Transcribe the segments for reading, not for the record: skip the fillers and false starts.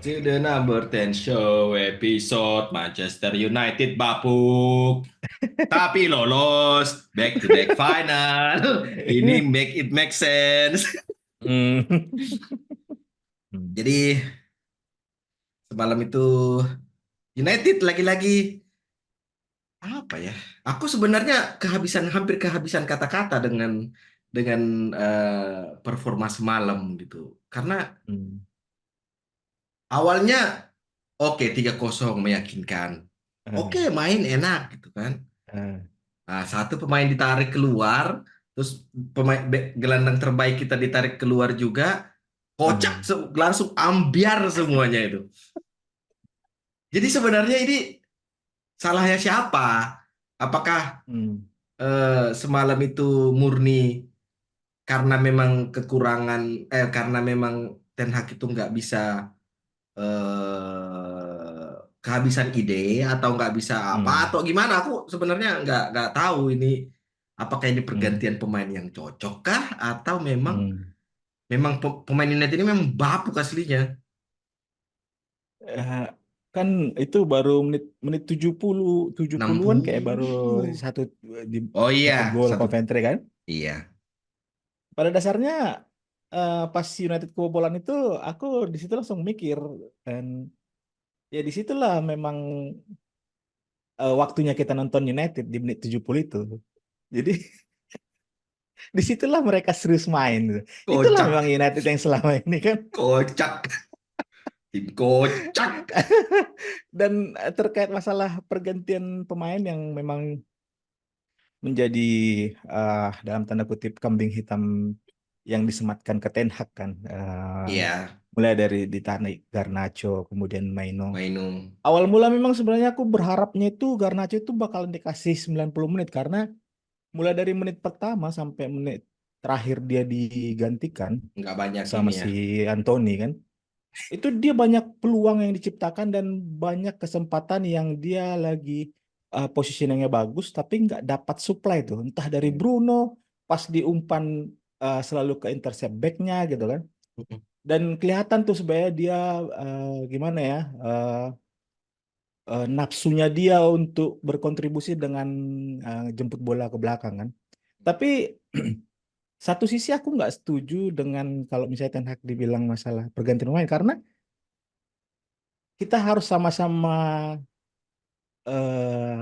To the number 10 show episode Manchester United bapuk. Tapi lolos back to back final. Ini make it make sense. Hmm. Jadi semalam itu United lagi-lagi apa ya? Aku sebenarnya hampir kehabisan kata-kata dengan performa semalam gitu. Karena Hmm. awalnya oke 3-0 meyakinkan. Oke, Ah, main enak gitu kan. ah, Nah, satu pemain ditarik keluar, terus gelandang terbaik kita ditarik keluar juga, kocak ah. langsung ambiar semuanya itu. Jadi sebenarnya ini salahnya siapa? Apakah Hmm. semalam itu murni karena memang kekurangan, karena memang Ten Hag itu nggak bisa kehabisan ide atau nggak bisa apa Hmm. atau gimana? Aku sebenarnya nggak tahu ini apakah ini Hmm. pergantian pemain yang cocok kah atau memang Hmm. memang pemain United ini memang bapuk aslinya. Eh, kan itu baru menit menit 70 70-an kayak baru 60. satu di Oh iya, satu gol satu. Coventry kan. Iya. Pada dasarnya pas United kebobolan itu aku di situ langsung mikir dan ya disitulah memang waktunya kita nonton United di menit 70 itu. Jadi disitulah mereka serius main gitu. Itulah memang Kocak, United yang selama ini kan. kocak, tim kocak. Dan terkait masalah pergantian pemain yang memang menjadi dalam tanda kutip kambing hitam yang disematkan ke Ten Hag kan. Iya, Mulai dari ditarik Garnacho kemudian Maino. Mainu. Awal mula memang sebenarnya aku berharapnya itu Garnacho itu bakalan dikasih 90 menit karena mulai dari menit pertama sampai menit terakhir dia digantikan Nggak banyak sama ini ya. si Anthony kan. Itu dia banyak peluang yang diciptakan dan banyak kesempatan yang dia lagi positioningnya bagus tapi nggak dapat supply tuh entah dari Hmm. Bruno pas diumpan selalu ke intercept backnya gitu kan dan kelihatan tuh sebenarnya dia gimana ya nafsunya dia untuk berkontribusi dengan jemput bola ke belakang kan tapi satu sisi aku nggak setuju dengan kalau misalnya Ten Hag dibilang masalah pergantian pemain karena kita harus sama-sama eh,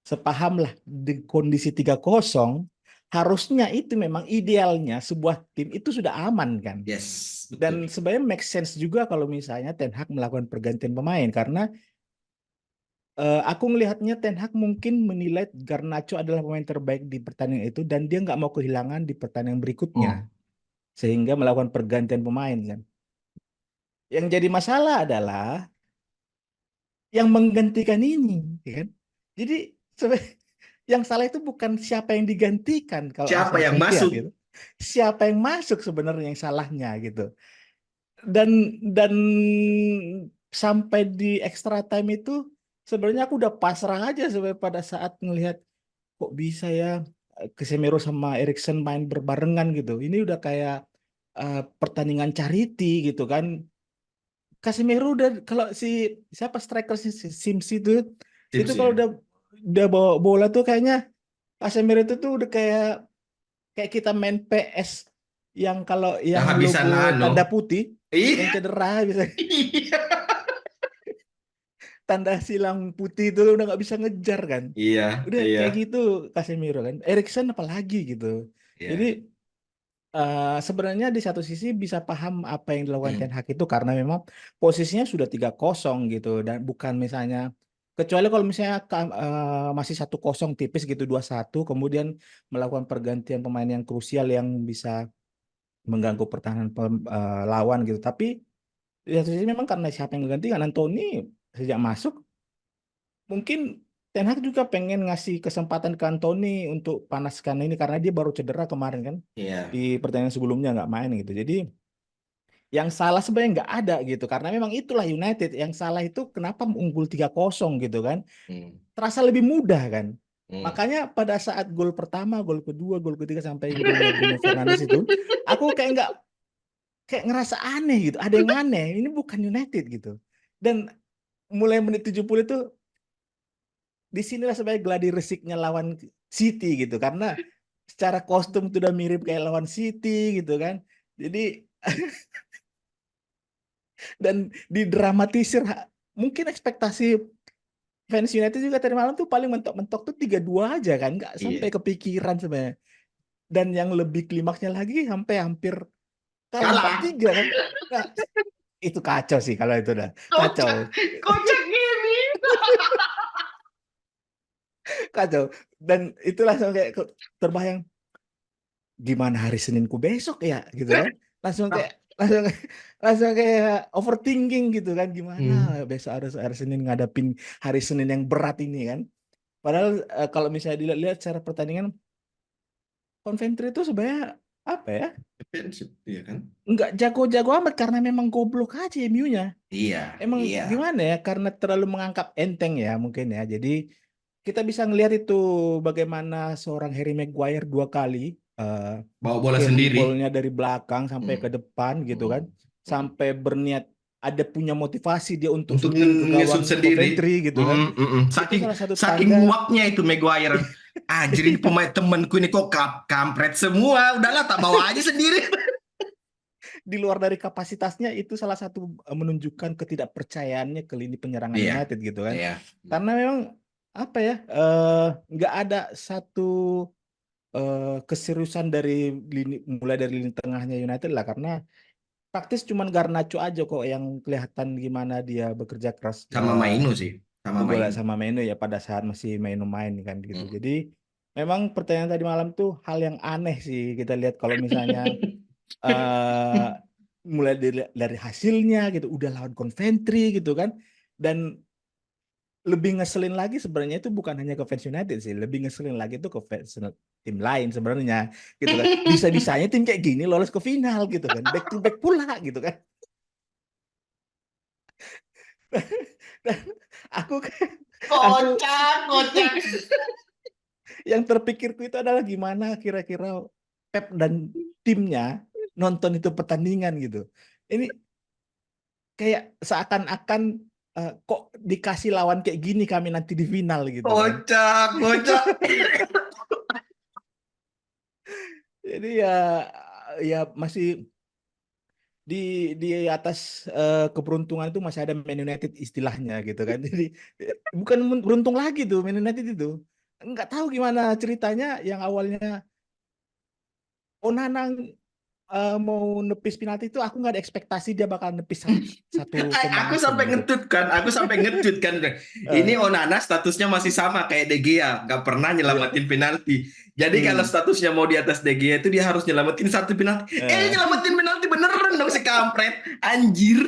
sepaham lah di kondisi 3-0 harusnya itu memang idealnya sebuah tim itu sudah aman kan. Yes, Dan betul. sebenarnya make sense juga kalau misalnya Ten Hag melakukan pergantian pemain karena aku melihatnya Ten Hag mungkin menilai Garnacho adalah pemain terbaik di pertandingan itu dan dia nggak mau kehilangan di pertandingan berikutnya Oh, sehingga melakukan pergantian pemain kan. Yang jadi masalah adalah yang menggantikan ini, ya kan? Jadi yang salah itu bukan siapa yang digantikan kalau siapa saya yang lihat masuk? gitu. Siapa yang masuk sebenarnya yang salahnya gitu. Dan sampai di extra time itu sebenarnya aku udah pasrah aja sebenarnya pada saat ngelihat kok bisa ya Casemiro sama Erikson main berbarengan gitu. Ini udah kayak pertandingan charity gitu kan. Casemiro udah kalau si siapa striker si Sims itu Tips kalau ya. udah bawa bola tuh kayaknya Casemiro itu tuh udah kayak kayak kita main PS yang kalau yang logo Kehabisan tanda anu. putih yang Iya. cedera bisa Iya. tanda silang putih itu udah nggak bisa ngejar kan. Iya, Udah iya, kayak gitu Casemiro kan. Erikson apalagi gitu. Jadi iya. sebenarnya di satu sisi bisa paham apa yang dilakukan Ten Hmm. Hag itu karena memang posisinya sudah 3-0 gitu dan bukan misalnya kecuali kalau misalnya masih 1-0 tipis gitu 2-1 kemudian melakukan pergantian pemain yang krusial yang bisa mengganggu pertahanan lawan gitu. Tapi di satu sisi memang karena siapa yang menggantikan Anthony sejak masuk mungkin Ten Hag juga pengen ngasih kesempatan ke Anthony untuk panaskan ini karena dia baru cedera kemarin kan di Iya. pertandingan sebelumnya nggak main gitu. Jadi yang salah sebenarnya nggak ada gitu karena memang itulah United yang salah itu kenapa unggul 3-0 gitu kan Hmm. terasa lebih mudah kan Hmm. makanya pada saat gol pertama gol kedua gol ketiga sampai golnya Bruno Fernandes itu aku kayak nggak kayak ngerasa aneh gitu. Ada yang aneh. Ini bukan United gitu. Dan mulai menit 70 itu disinilah sebenarnya gladi resiknya lawan City gitu. Karena secara kostum itu udah mirip kayak lawan City gitu kan. Jadi dan didramatisir mungkin ekspektasi fans United juga tadi malam tuh paling mentok-mentok tuh 3-2 aja kan, nggak sampai Iya. kepikiran sebenarnya. Dan yang lebih klimaksnya lagi sampai hampir kalah empat Kalah. tiga kan. Nah, itu kacau sih kalau itu udah kacau. Kocak, kocak gini. Kacau. Dan itu langsung kayak terbayang gimana hari Seninku besok ya gitu kan. Langsung kayak langsung langsung kayak overthinking gitu kan, gimana Hmm. besok harus hari Senin ngadapin hari Senin yang berat ini kan. Padahal kalau misalnya dilihat secara pertandingan, Coventry itu sebenarnya apa ya? Defensif, iya kan? Nggak jago-jago amat karena memang goblok aja MU-nya. Iya, Emang iya. gimana ya? Karena terlalu menganggap enteng ya mungkin ya. Jadi kita bisa ngelihat itu bagaimana seorang Harry Maguire 2 kali eh, Bawa bola carry sendiri. ball-nya dari belakang sampai Hmm. ke depan gitu kan. Hmm. Hmm. Sampai berniat ada punya motivasi dia untuk Untuk shooting ke ngesut gawang sendiri. Coventry gitu kan. Itu Saking salah satu saking tanda. muaknya itu Maguire. Anjir ini pemain temanku ini kok kampret semua. Udahlah tak bawa aja sendiri. Di luar dari kapasitasnya itu salah satu menunjukkan ketidakpercayaannya ke lini penyerangan Iya, United gitu kan. iya. Karena memang apa ya, nggak ada satu keseriusan dari mulai dari lini tengahnya United lah, karena praktis cuman Garnacho aja kok yang kelihatan gimana dia bekerja keras Sama Mainu sih. Sama bola Mainu. sama Menu ya pada saat masih main kan gitu. Mm. Jadi memang pertandingan tadi malam tuh hal yang aneh sih kita lihat kalau misalnya eh mulai dari hasilnya gitu udah lawan Coventry gitu kan. Dan lebih ngeselin lagi sebenarnya itu bukan hanya ke fans United sih, lebih ngeselin lagi itu ke fans tim lain sebenarnya gitu kan. Bisa-bisanya tim kayak gini lolos ke final gitu kan, back to back pula gitu kan. Dan aku aku Kocak, kocak. yang terpikirku itu adalah gimana kira-kira Pep dan timnya nonton itu pertandingan gitu. Ini kayak seakan-akan kok dikasih lawan kayak gini kami nanti di final gitu kan. Kocak, kocak. Jadi ya ya masih di di atas keberuntungan itu masih ada Man United istilahnya gitu kan. Jadi bukan beruntung lagi tuh Man United itu. Nggak tahu gimana ceritanya yang awalnya Onana mau nepis penalti itu aku nggak ada ekspektasi dia bakal nepis satu tendangan Aku langsung sampai gitu. ngetut kan, aku sampai ngetut kan. Ini Eh, Onana statusnya masih sama kayak De Gea, nggak pernah iya. nyelamatin penalti. Jadi kalau Hmm. statusnya mau di atas De Gea itu dia harus nyelamatin satu penalti. Eh, Nyelamatin penalti beneran dong si kampret, anjir.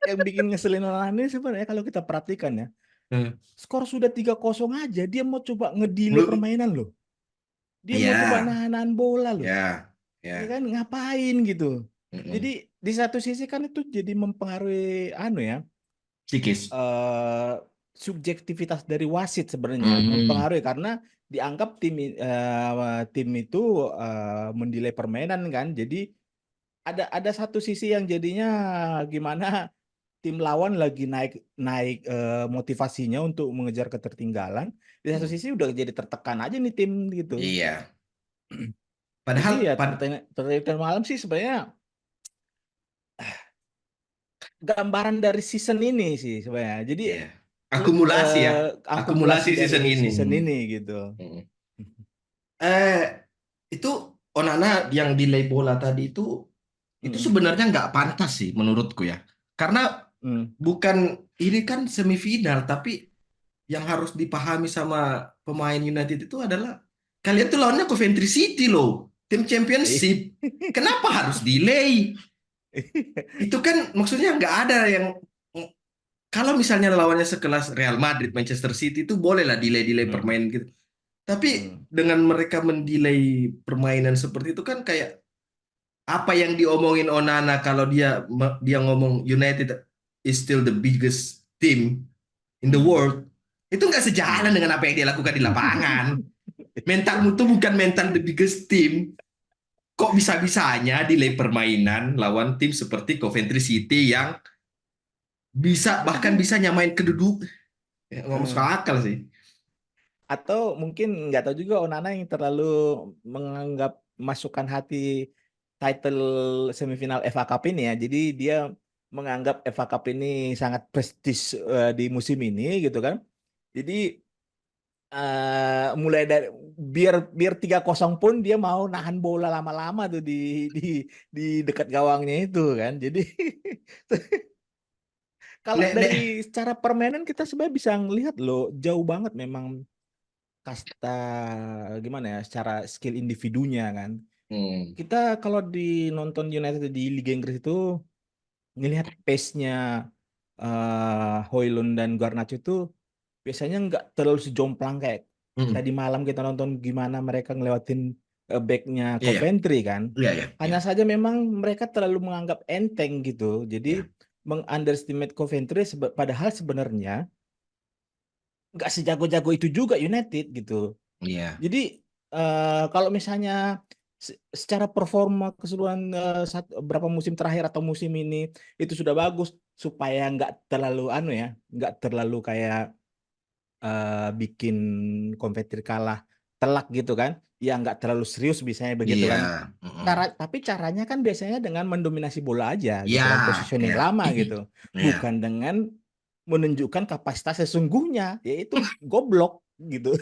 yang bikin ngeselin orang ini sebenarnya kalau kita perhatikan ya, Hmm. skor sudah 3-0 aja, dia mau coba ngedelay Belum, permainan loh. Dia mau coba ya, nahan-nahan bola loh. ya, Ya ya. kan ngapain gitu. Jadi Mm-mm. di satu sisi kan itu jadi mempengaruhi anu ya, Psikis. eh subjektivitas dari wasit sebenarnya Hmm. mempengaruhi karena dianggap tim itu mendelay permainan kan. Jadi ada satu sisi yang jadinya gimana tim lawan lagi naik naik motivasinya untuk mengejar ketertinggalan. Di satu Hmm. sisi udah jadi tertekan aja nih tim gitu. Iya. Jadi Padahal, ya pertandingan malam sih sebenarnya gambaran dari season ini sih sebenarnya. Jadi ya, akumulasi ya, akumulasi akumulasi dari season ini. season ini gitu. Hmm. Eh, itu Onana yang delay bola tadi itu Mm, sebenarnya nggak pantas sih menurutku ya. Karena mm, bukan ini kan semifinal, tapi yang harus dipahami sama pemain United itu adalah kalian tuh lawannya Coventry City loh, tim eh, championship. Kenapa harus delay? Itu kan maksudnya nggak ada yang kalau misalnya lawannya sekelas Real Madrid, Manchester City itu bolehlah delay-delay mm, permainan gitu. Tapi mm, dengan mereka mendelay permainan seperti itu kan kayak apa yang diomongin Onana kalau dia ngomong United is still the biggest team in the mm, world itu nggak sejalan mm. dengan apa yang dia lakukan di lapangan. Mentalmu tuh bukan mental the biggest team. kok bisa-bisanya delay permainan lawan tim seperti Coventry City yang bahkan bisa nyamain keduduk. Nggak masuk akal sih. Atau mungkin nggak tahu juga Onana yang terlalu menganggap masukkan hati title semifinal FA Cup ini ya. Jadi dia menganggap FA Cup ini sangat prestis di musim ini gitu kan. Jadi mulai dari biar biar 3-0 pun dia mau nahan bola lama-lama tuh di di dekat gawangnya itu kan. Jadi kalau Nek, nek. dari secara permainan kita sebenarnya bisa ngelihat loh jauh banget memang kasta gimana ya secara skill individunya kan. Hmm, Kita kalau di nonton United di Liga Inggris itu ngelihat pace-nya Højlund dan Garnacho itu biasanya nggak terlalu sejomplang kayak hmm. tadi malam kita nonton gimana mereka ngelewatin backnya Iya, iya, Coventry kan. iya, iya, iya. Hanya saja memang mereka terlalu menganggap enteng gitu. Jadi Iya. mengunderestimate Coventry padahal sebenarnya nggak sejago-jago itu juga United gitu. Iya. Jadi kalau misalnya secara performa keseluruhan berapa musim terakhir atau musim ini itu sudah bagus supaya nggak terlalu nggak terlalu kayak bikin kompetitor kalah telak gitu kan, ya nggak terlalu serius biasanya begitu Iya. kan. Mm-mm. Tapi caranya kan biasanya dengan mendominasi bola aja Iya, gitu kan, positioning iya. lama gitu, Iya. bukan dengan menunjukkan kapasitas sesungguhnya yaitu goblok gitu.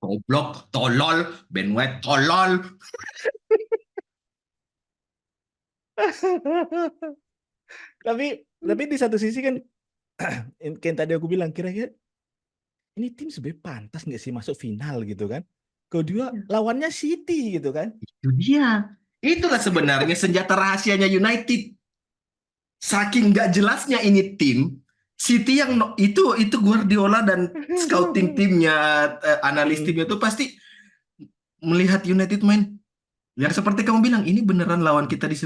Goblok, tolol, Ben White, tolol. Tapi di satu sisi kan kayak yang tadi aku bilang kira-kira ini tim sebenarnya pantas nggak sih masuk final gitu kan? Kedua lawannya City gitu kan? Itu dia. Itulah sebenarnya senjata rahasianya United. Saking nggak jelasnya ini tim, City yang itu Guardiola dan scouting timnya, analis Hmm. timnya itu pasti melihat United main. Yang seperti kamu bilang, ini beneran lawan kita di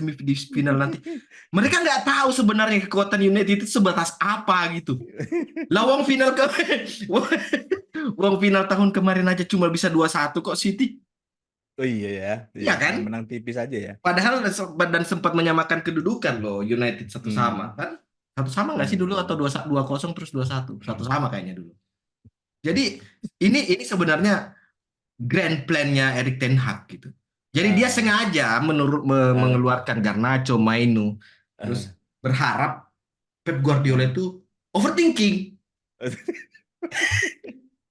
final nanti. Mereka nggak tahu sebenarnya kekuatan United itu sebatas apa gitu. Lawang final ke Wong final tahun kemarin aja cuma bisa 2-1 kok City. Oh iya ya, iya Iya kan? cuma menang tipis aja ya. Padahal dan sempat menyamakan kedudukan loh United satu sama Hmm. kan? Satu sama nggak sih dulu atau Hmm. 2-0 terus 2-1? Satu sama kayaknya dulu. Jadi ini sebenarnya grand plan-nya Erik ten Hag gitu. Jadi dia Ah, sengaja ah, mengeluarkan Garnacho, Mainu, terus ah. berharap Pep Guardiola Ah. itu overthinking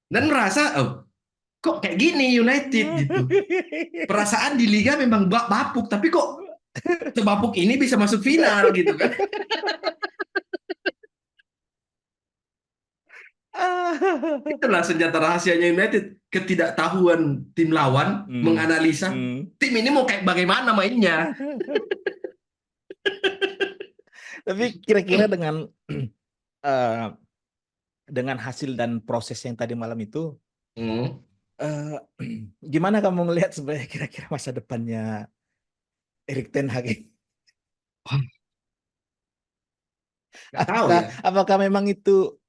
dan merasa oh kok kayak gini United gitu. Perasaan di liga memang bapuk tapi kok sebapuk ini bisa masuk final gitu kan. Itulah senjata rahasianya United. Ketidaktahuan tim lawan Hmm. menganalisa Hmm. tim ini mau kayak bagaimana mainnya. Tapi kira-kira eh, dengan hasil dan proses yang tadi malam itu, Hmm. eh, gimana kamu ngelihat sebenarnya kira-kira masa depannya Erik ten Hag ini? Wah, nggak tahu Apakah ya. apakah memang itu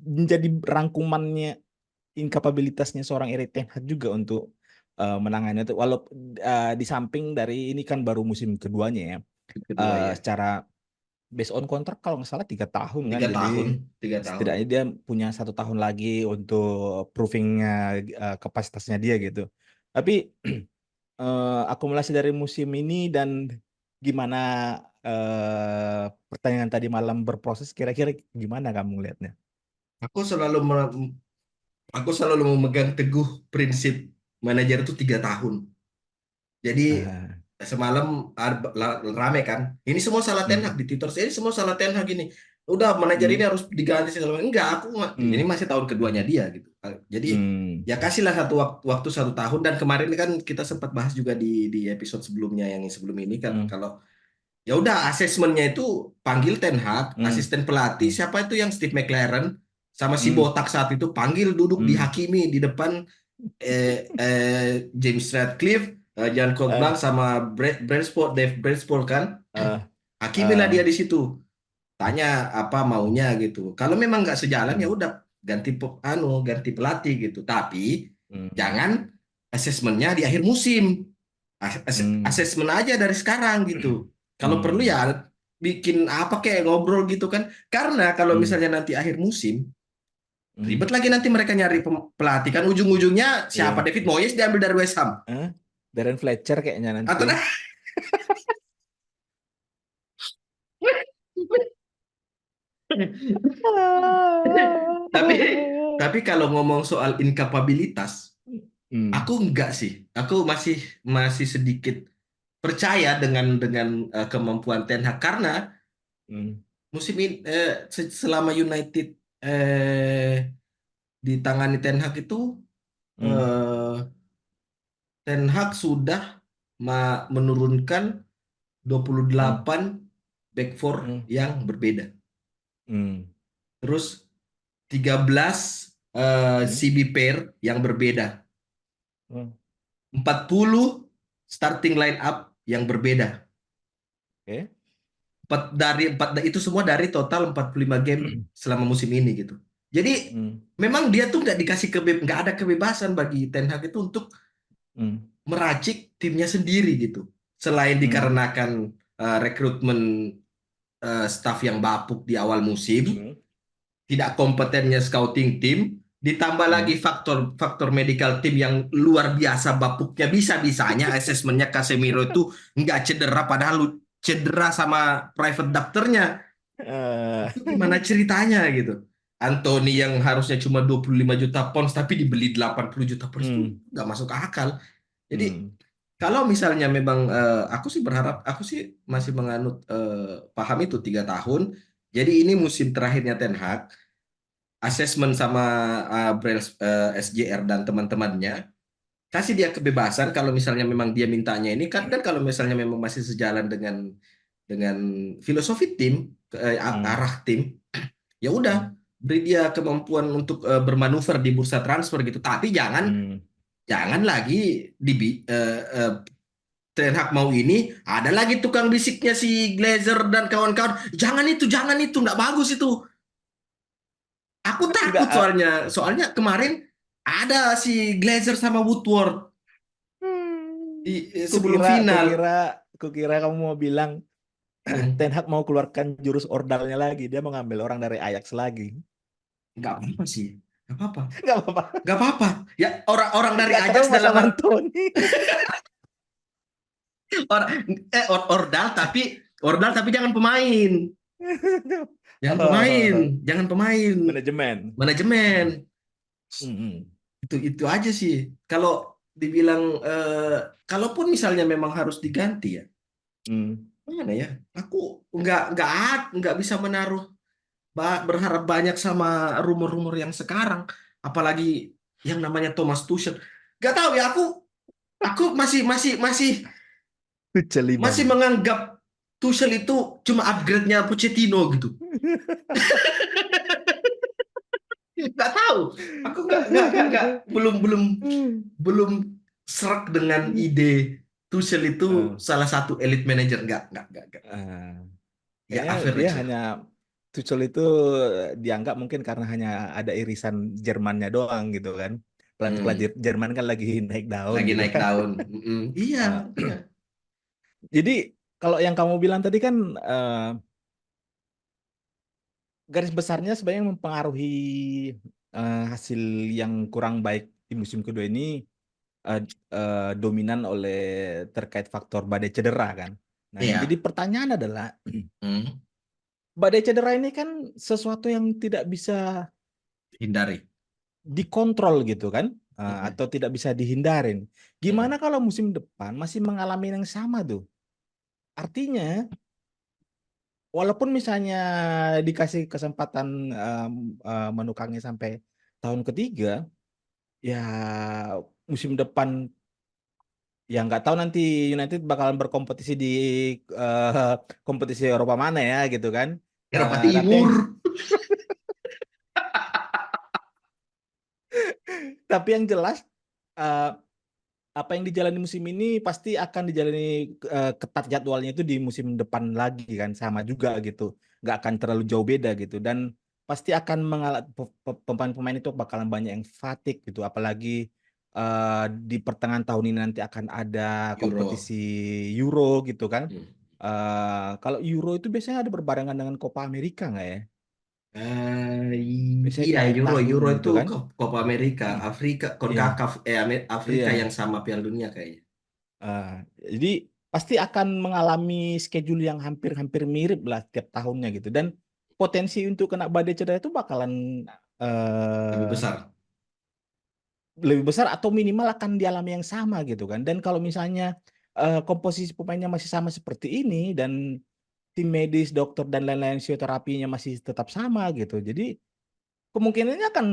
menjadi rangkumannya inkapabilitasnya seorang Erik ten Hag juga untuk menangani itu walaupun di samping dari ini kan baru musim keduanya ya. Kedua ya. Secara based on kontrak kalau nggak salah 3 tahun kan, Tiga jadi tahun, 3 tahun. setidaknya dia punya 1 tahun lagi untuk provingnya kapasitasnya dia gitu. Tapi akumulasi dari musim ini dan gimana pertandingan tadi malam berproses, kira-kira gimana kamu ngelihatnya? Aku selalu aku selalu memegang teguh prinsip manajer itu 3 tahun. Jadi Ah, semalam rame kan. Ini semua salah Ten Hag hmm, di Twitter. Ini semua salah Ten Hag ini. Udah manajer ini hmm, harus diganti segala macam. Enggak, ini hmm, masih tahun keduanya dia gitu. Jadi hmm, ya kasihlah satu waktu 1 tahun dan kemarin kan kita sempat bahas juga di episode sebelumnya yang sebelum ini kan hmm, kalau ya udah asesmennya itu panggil Ten Hag, hmm, asisten pelatih hmm, siapa itu yang Steve McLaren sama si hmm, botak saat itu panggil duduk hmm, dihakimi di depan James Radcliffe, Jan Blanc ah, sama Brentford, Dave Brentford kan. ah, Hakimilah dia ah, di situ. Tanya apa maunya gitu. Kalau memang nggak sejalan ya hmm, udah ganti pelatih gitu. Tapi hmm, jangan asesmennya di akhir musim. Hmm. Asesmen aja dari sekarang gitu. Kalau perlu Hmm. ya bikin apa kayak ngobrol gitu kan. Karena kalau Hmm. misalnya nanti akhir musim, Hmm. ribet lagi nanti mereka nyari pelatih kan ujung-ujungnya siapa Iya. David Moyes diambil dari West Ham. Hah? Darren Fletcher kayaknya nanti. Atau tapi tapi kalau ngomong soal incapabilitas, Hmm. aku enggak sih. Aku masih masih sedikit percaya dengan kemampuan Ten Hag karena Hmm. musim ini selama United ditangani Ten Hag itu Hmm. eh, Ten Hag sudah menurunkan Hmm. 28 back four Hmm. yang berbeda. Hmm. Terus 13 Hmm. CB pair yang berbeda. Hmm. 40 starting line up yang berbeda. Oke. Empat itu semua dari total 45 game selama musim ini gitu. Jadi Hmm. memang dia tuh nggak ada kebebasan bagi Ten Hag itu untuk Hmm. meracik timnya sendiri gitu. Selain Hmm. dikarenakan rekrutmen staff yang bapuk di awal musim, Hmm. tidak kompetennya scouting tim, ditambah Hmm. lagi faktor medical tim yang luar biasa bapuknya, bisa-bisanya asesmennya Casemiro itu nggak cedera padahal cedera sama private dokternya. Eh, Itu gimana ceritanya gitu. Anthony yang harusnya cuma 25 juta pounds tapi dibeli 80 juta pounds itu hmm. nggak masuk akal. Jadi Hmm. kalau misalnya memang aku sih berharap, aku sih masih menganut paham itu 3 tahun. Jadi ini musim terakhirnya Ten Hag, asesmen sama SJR dan teman-temannya, kasih dia kebebasan kalau misalnya memang dia mintanya ini kan, dan kalau misalnya memang masih sejalan dengan filosofi tim, Hmm. arah tim, ya udah Hmm. beri dia kemampuan untuk bermanuver di bursa transfer gitu. Tapi jangan Hmm. jangan lagi Ten Hag mau ini, ada lagi tukang bisiknya si Glazer dan kawan-kawan. Jangan itu, nggak bagus itu. Aku Enggak. takut soalnya kemarin ada si Glazer sama Woodward Hmm. sebelum final. Kukira kamu mau bilang Hmm. Ten Hag mau keluarkan jurus ordalnya lagi. Dia mau ngambil orang dari Ajax lagi. Nggak apa-apa sih, nggak apa-apa, Nggak apa-apa. nggak apa-apa. Ya orang-orang dari Nggak Ajax tahu Mas dalam Antoni. orang ordal tapi jangan pemain, jangan pemain, Oh, jangan pemain, manajemen. manajemen. Hmm. Itu aja sih. Kalau dibilang kalaupun misalnya memang harus diganti ya, Hmm. mana ya? Aku nggak bisa menaruh berharap banyak sama rumor-rumor yang sekarang, apalagi yang namanya Thomas Tuchel. Gak tahu ya, aku masih masih masih Tuchel masih Imam. menganggap Tuchel itu cuma upgrade-nya Pochettino gitu. Gak tahu. Aku nggak belum belum belum serak dengan ide Tuchel itu Eh, salah satu elite manager. Nggak. eh, Ya Kayaknya dia average lah. hanya Tuchel itu dianggap mungkin karena hanya ada irisan Jermannya doang gitu kan. Pelatih-pelatih Hmm, Jerman kan lagi naik daun lagi gitu naik kan. daun. Mm-mm. Iya, Eh, iya. jadi kalau yang kamu bilang tadi kan garis besarnya sebenarnya mempengaruhi hasil yang kurang baik di musim kedua ini eh, dominan oleh terkait faktor badai cedera kan. Nah, yang jadi Iya. pertanyaan adalah Hmm, badai cedera ini kan sesuatu yang tidak bisa hindari. dikontrol gitu kan, Mm-mm. atau tidak bisa dihindarin. Gimana Mm-mm. kalau musim depan masih mengalami yang sama tuh? Artinya, walaupun misalnya dikasih kesempatan menukangnya sampai tahun ketiga, ya musim depan ya nggak tahu nanti United bakalan berkompetisi di eh, kompetisi Eropa mana ya gitu kan. Eropa Tapi yang Timur. tapi yang jelas eh, apa yang dijalani musim ini pasti akan dijalani ketat jadwalnya itu di musim depan lagi kan sama juga gitu, nggak akan terlalu jauh beda gitu, dan pasti akan mengalami pemain-pemain itu bakalan banyak yang fatigue gitu, apalagi di pertengahan tahun ini nanti akan ada Euro. kompetisi Euro gitu kan. Hmm. Kalau Euro itu biasanya ada berbarengan dengan Copa America nggak ya? Eh, Biasanya di iya, akhir tahun Euro gitu itu kan? Copa America, Hmm. Afrika, Iya, CONCACAF, Afrika iya. yang sama Piala Dunia kayaknya. Eh, jadi pasti akan mengalami schedule yang hampir-hampir mirip lah tiap tahunnya gitu. Dan potensi untuk kena badai cedera itu bakalan Lebih eh, besar. lebih besar atau minimal akan dialami yang sama gitu kan. Dan kalau misalnya komposisi pemainnya masih sama seperti ini dan tim medis, dokter dan lain-lain fisioterapinya masih tetap sama gitu. Jadi kemungkinannya akan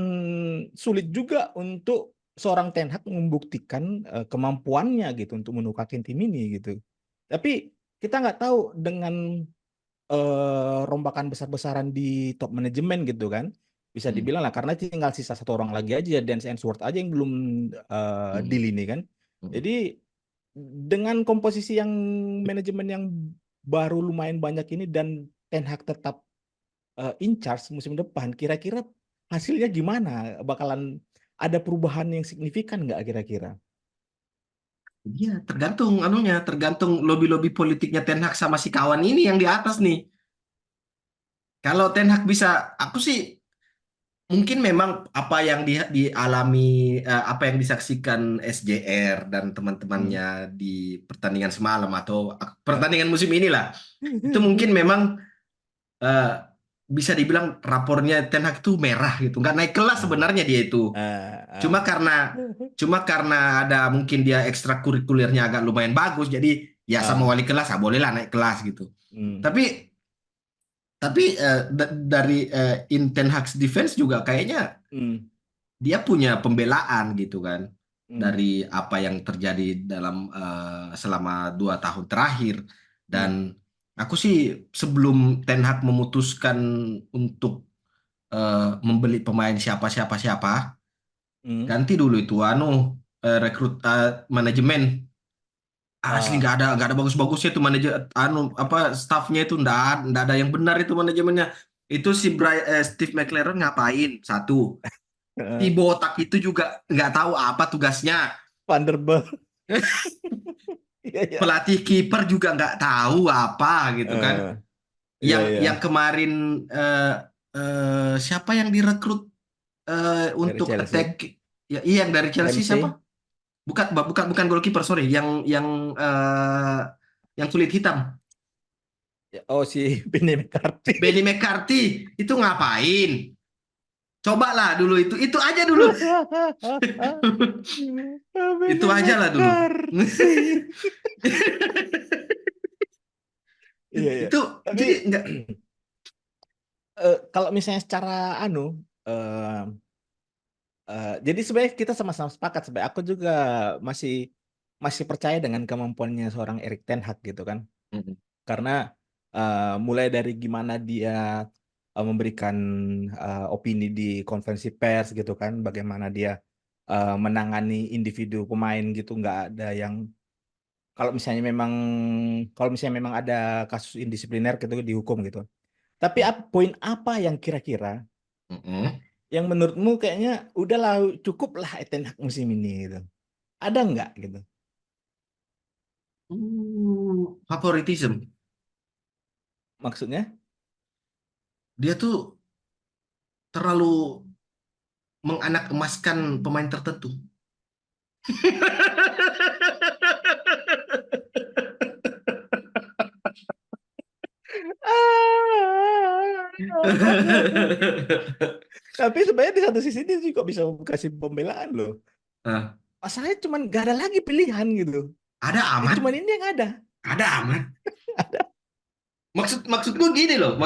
sulit juga untuk seorang Ten Hag membuktikan kemampuannya gitu untuk menukakin tim ini gitu. Tapi kita nggak tahu dengan rombakan besar-besaran di top manajemen gitu kan. Bisa Hmm. dibilang lah karena tinggal sisa satu orang lagi aja, Dance Ainsworth aja yang belum deal Hmm. ini kan. Hmm. Jadi dengan komposisi yang manajemen yang baru lumayan banyak ini dan Ten Hag tetap in charge musim depan, kira-kira hasilnya gimana? Bakalan ada perubahan yang signifikan nggak kira-kira? Iya, tergantung anunya, tergantung lobby-lobby politiknya Ten Hag sama si kawan ini yang di atas nih. Kalau Ten Hag bisa, aku sih mungkin memang apa yang dialami, apa yang disaksikan SJR dan Hmm. teman-temannya di pertandingan semalam atau pertandingan musim inilah, itu mungkin memang eh, bisa dibilang rapornya Ten Hag itu merah gitu, nggak naik kelas Ah, sebenarnya dia itu. ah, Cuma ah. karena cuma karena ada mungkin dia ekstrakurikulernya agak lumayan bagus, jadi ya sama Ah, wali kelas ah bolehlah naik kelas gitu. hmm, Tapi dari in Ten Hag's defense juga kayaknya hmm, dia punya pembelaan gitu kan hmm, dari apa yang terjadi dalam selama 2 tahun terakhir. Dan hmm, aku sih sebelum Ten Hag memutuskan untuk membeli pemain siapa siapa siapa, hmm. ganti dulu itu rekrut manajemen. Asli Ah, nggak ada bagus-bagusnya tuh manajer, apa staffnya itu nggak ada yang benar itu manajemennya. Itu si Steve McLaren ngapain satu, si eh, botak itu juga nggak tahu apa tugasnya. Vanderbilt. Iya, iya. Pelatih kiper juga nggak tahu apa gitu kan. Eh, iya, Yang iya. kemarin siapa yang direkrut Dari untuk attack, Chelsea, ya iya yang dari Chelsea siapa? Ramsey. Bukan bukan bukan goalkeeper, sorry, eh, yang kulit hitam. Oh, si Benny McCarthy. Benny McCarthy itu ngapain? Cobalah dulu itu aja dulu. Itu Benny aja lah dulu. McCarthy. Iya, iya. Itu Tapi jadi nggak. kalau misalnya secara anu, eh, jadi sebenarnya kita sama-sama sepakat. Sebenarnya aku juga masih masih percaya dengan kemampuannya seorang Erik ten Hag gitu kan. Karena mulai dari gimana dia memberikan opini di konferensi pers gitu kan, bagaimana dia menangani individu pemain gitu, nggak ada yang kalau misalnya memang kalau misalnya memang ada kasus indisipliner gitu dihukum gitu. Tapi poin apa yang kira-kira yang menurutmu kayaknya udahlah cukup lah Ten Hag musim ini gitu. Ada nggak gitu? Favoritism. Maksudnya? Dia tuh terlalu menganak emaskan pemain tertentu. Tapi sebenarnya di satu sisi dia juga bisa kasih pembelaan loh. Nah, Masalahnya cuman gak ada lagi pilihan gitu. ada Ya amat, cuman ini yang ada. ada amat. Maksudku gini loh.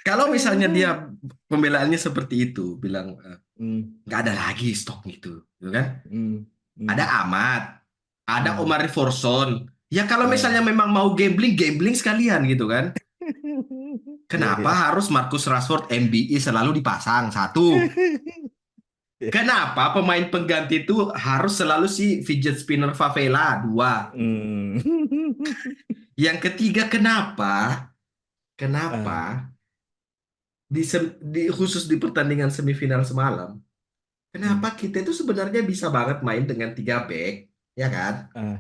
Kalau misalnya dia pembelaannya seperti itu, bilang Hmm, nggak ada lagi stok gitu, gitu kan? hmm, Ada hmm, amat, ada hmm, Omar Forson. Ya kalau misalnya eh. memang mau gambling, gambling sekalian gitu kan? Iya, Kenapa iya. harus Marcus Rashford MBI selalu dipasang? Satu. Kenapa pemain pengganti itu harus selalu si fidget spinner Favela? Dua. Hmm. Yang ketiga, kenapa? Ah, Kenapa khusus di pertandingan semifinal semalam Hmm. Kenapa kita itu sebenarnya bisa banget main dengan 3 back, ya kan? Ah.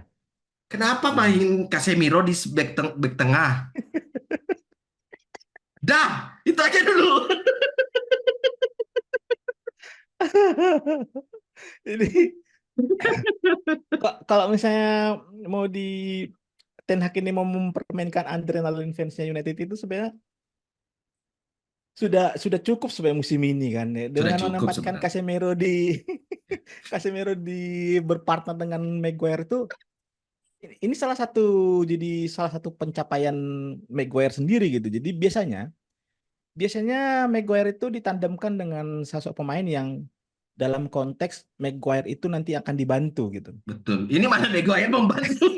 Kenapa Hmm. main Casemiro di back tengah? Dah, itu aja dulu. Ini kalau misalnya mau di Ten Hag ini mau mempermainkan adrenalin fansnya United itu sebenarnya sudah cukup sebenarnya musim ini kan ya. Sudah Dengan cukup menempatkan sebenarnya. Casemiro di Casemiro di berpartner dengan Maguire itu ini salah satu pencapaian Maguire sendiri gitu. Jadi biasanya Maguire itu ditandemkan dengan sosok pemain yang dalam konteks Maguire itu nanti akan dibantu gitu. Betul. Ini mana Maguire membantu.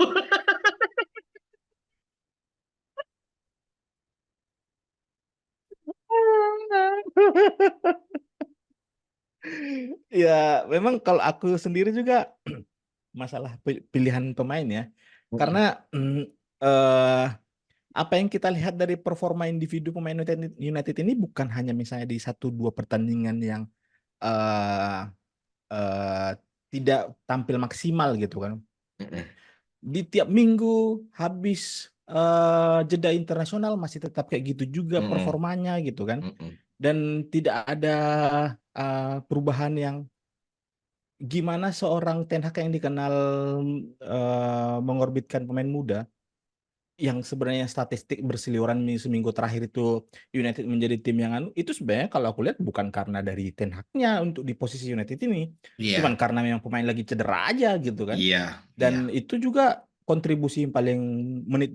Ya, memang kalau aku sendiri juga masalah pilihan pemain ya. Karena mm, eh, apa yang kita lihat dari performa individu pemain United ini bukan hanya misalnya di satu dua pertandingan yang eh, eh, tidak tampil maksimal gitu kan. Di tiap minggu habis jeda internasional masih tetap kayak gitu juga performanya gitu kan. Dan tidak ada perubahan yang gimana seorang Ten Hag yang dikenal mengorbitkan pemain muda yang sebenarnya statistik berseliweran seminggu terakhir itu United menjadi tim yang itu sebenarnya kalau aku lihat bukan karena dari Ten Hag-nya untuk di posisi United ini, cuman Iya, karena memang pemain lagi cedera aja gitu kan. iya, iya. Dan itu juga kontribusi yang menit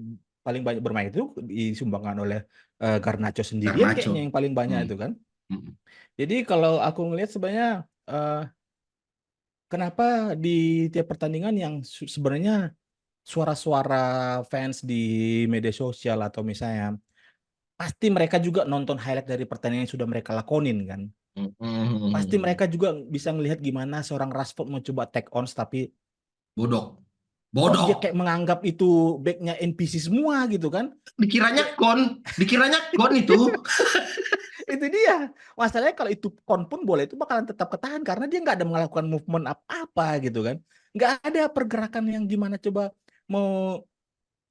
paling banyak bermain itu disumbangkan oleh Garnacho sendirian kayaknya Garnacho. yang paling banyak Hmm. itu kan. Hmm. Jadi kalau aku ngelihat sebenarnya eh, kenapa di tiap pertandingan yang sebenarnya suara-suara fans di media sosial atau misalnya pasti mereka juga nonton highlight dari pertandingan yang sudah mereka lakonin kan. Hmm. Hmm. Pasti mereka juga bisa melihat gimana seorang Rashford mau coba take on tapi Bodok. kok dia Bodok. kayak menganggap itu backnya NPC semua gitu kan. Dikiranya Ya, kon. Dikiranya kon itu. itu dia. Masalahnya kalau itu kon pun bola itu bakalan tetap ketahan karena dia nggak ada melakukan movement apa-apa gitu kan. Nggak ada pergerakan yang gimana coba mau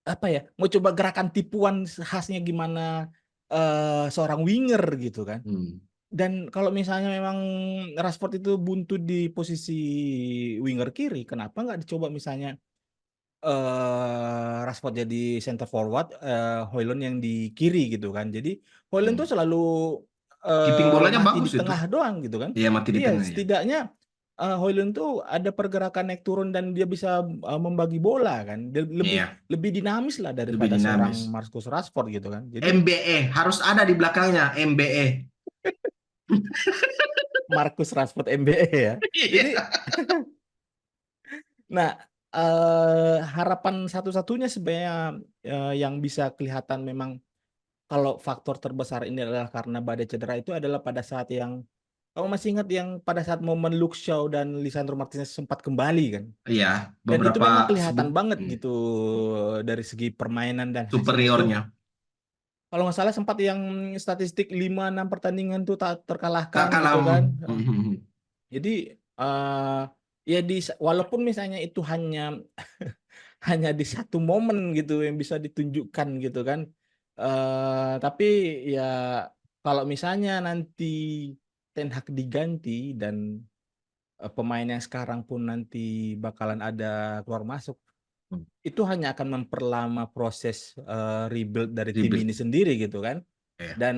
apa ya, mau coba gerakan tipuan khasnya gimana seorang winger gitu kan. Hmm. Dan kalau misalnya memang Rashford itu buntu di posisi winger kiri, kenapa nggak dicoba misalnya Rashford jadi center forward, Højlund yang di kiri gitu kan. Jadi Højlund tuh Hmm. selalu Keeping bolanya mati di bagus itu. tengah doang gitu kan. Iya, mati di Iya, tengah ya. setidaknya Højlund tuh ada pergerakan naik turun dan dia bisa membagi bola kan. Dia lebih Iya, lebih dinamis lah lebih daripada seorang dinamis. Marcus Rashford gitu kan. Jadi MBE harus ada di belakangnya, MBE. Marcus Rashford MBE ya. Iya. Jadi nah, harapan satu-satunya sebenarnya yang bisa kelihatan memang kalau faktor terbesar ini adalah karena badai cedera itu adalah pada saat yang kamu masih ingat yang pada saat momen Luke Shaw dan Lisandro Martinez sempat kembali kan? Iya, Dan itu beberapa memang sebut kelihatan banget gitu dari segi permainan dan hasilnya itu. superiornya. Kalau nggak salah sempat yang statistik 5-6 pertandingan tuh tak Gak terkalahkan kalah. gitu kan. Hmm. Jadi ya walaupun misalnya itu hanya hanya di satu momen gitu yang bisa ditunjukkan gitu kan. Tapi ya kalau misalnya nanti Ten Hag diganti dan pemain yang sekarang pun nanti bakalan ada keluar masuk, itu hanya akan memperlama proses rebuild dari tim Ribet. ini sendiri gitu kan. Ya, Dan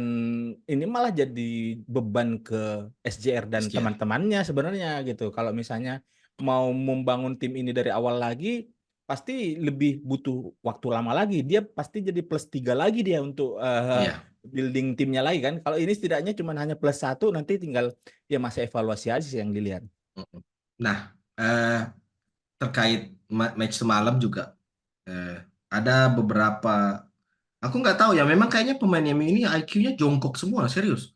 ini malah jadi beban ke SJR dan SJR. teman-temannya sebenarnya gitu. Kalau misalnya mau membangun tim ini dari awal lagi, pasti lebih butuh waktu lama lagi. Dia pasti jadi plus 3 lagi dia untuk Iya. building timnya lagi kan. Kalau ini setidaknya cuma hanya plus 1, nanti tinggal ya masa evaluasi aja sih yang dilihat. Nah, terkait match semalam juga eh, ada beberapa. Aku nggak tahu ya. Memang kayaknya pemain MU ini IQ-nya jongkok semua, serius.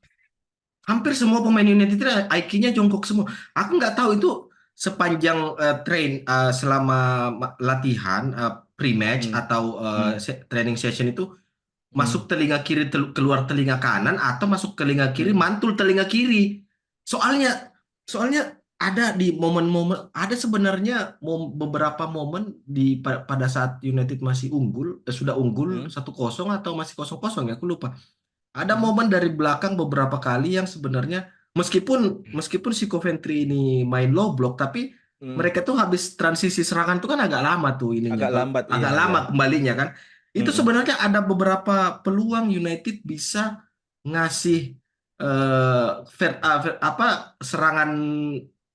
Hampir semua pemain United itu IQ-nya jongkok semua. Aku nggak tahu itu sepanjang selama latihan pre-match Hmm. atau Hmm. training session itu masuk Hmm. telinga kiri keluar telinga kanan atau masuk telinga kiri Hmm. mantul telinga kiri. Soalnya soalnya ada di momen-momen, ada sebenarnya beberapa momen pada saat United masih unggul, sudah unggul Hmm, 1-0 atau masih 0-0 ya, aku lupa. Ada hmm, momen dari belakang beberapa kali yang sebenarnya meskipun meskipun si Coventry ini main low block, tapi hmm. mereka tuh habis transisi serangan tuh kan agak lama tuh ininya, Agak kalau lambat, iya, agak iya. lama kembalinya kan. Itu Hmm, sebenarnya ada beberapa peluang United bisa ngasih apa serangan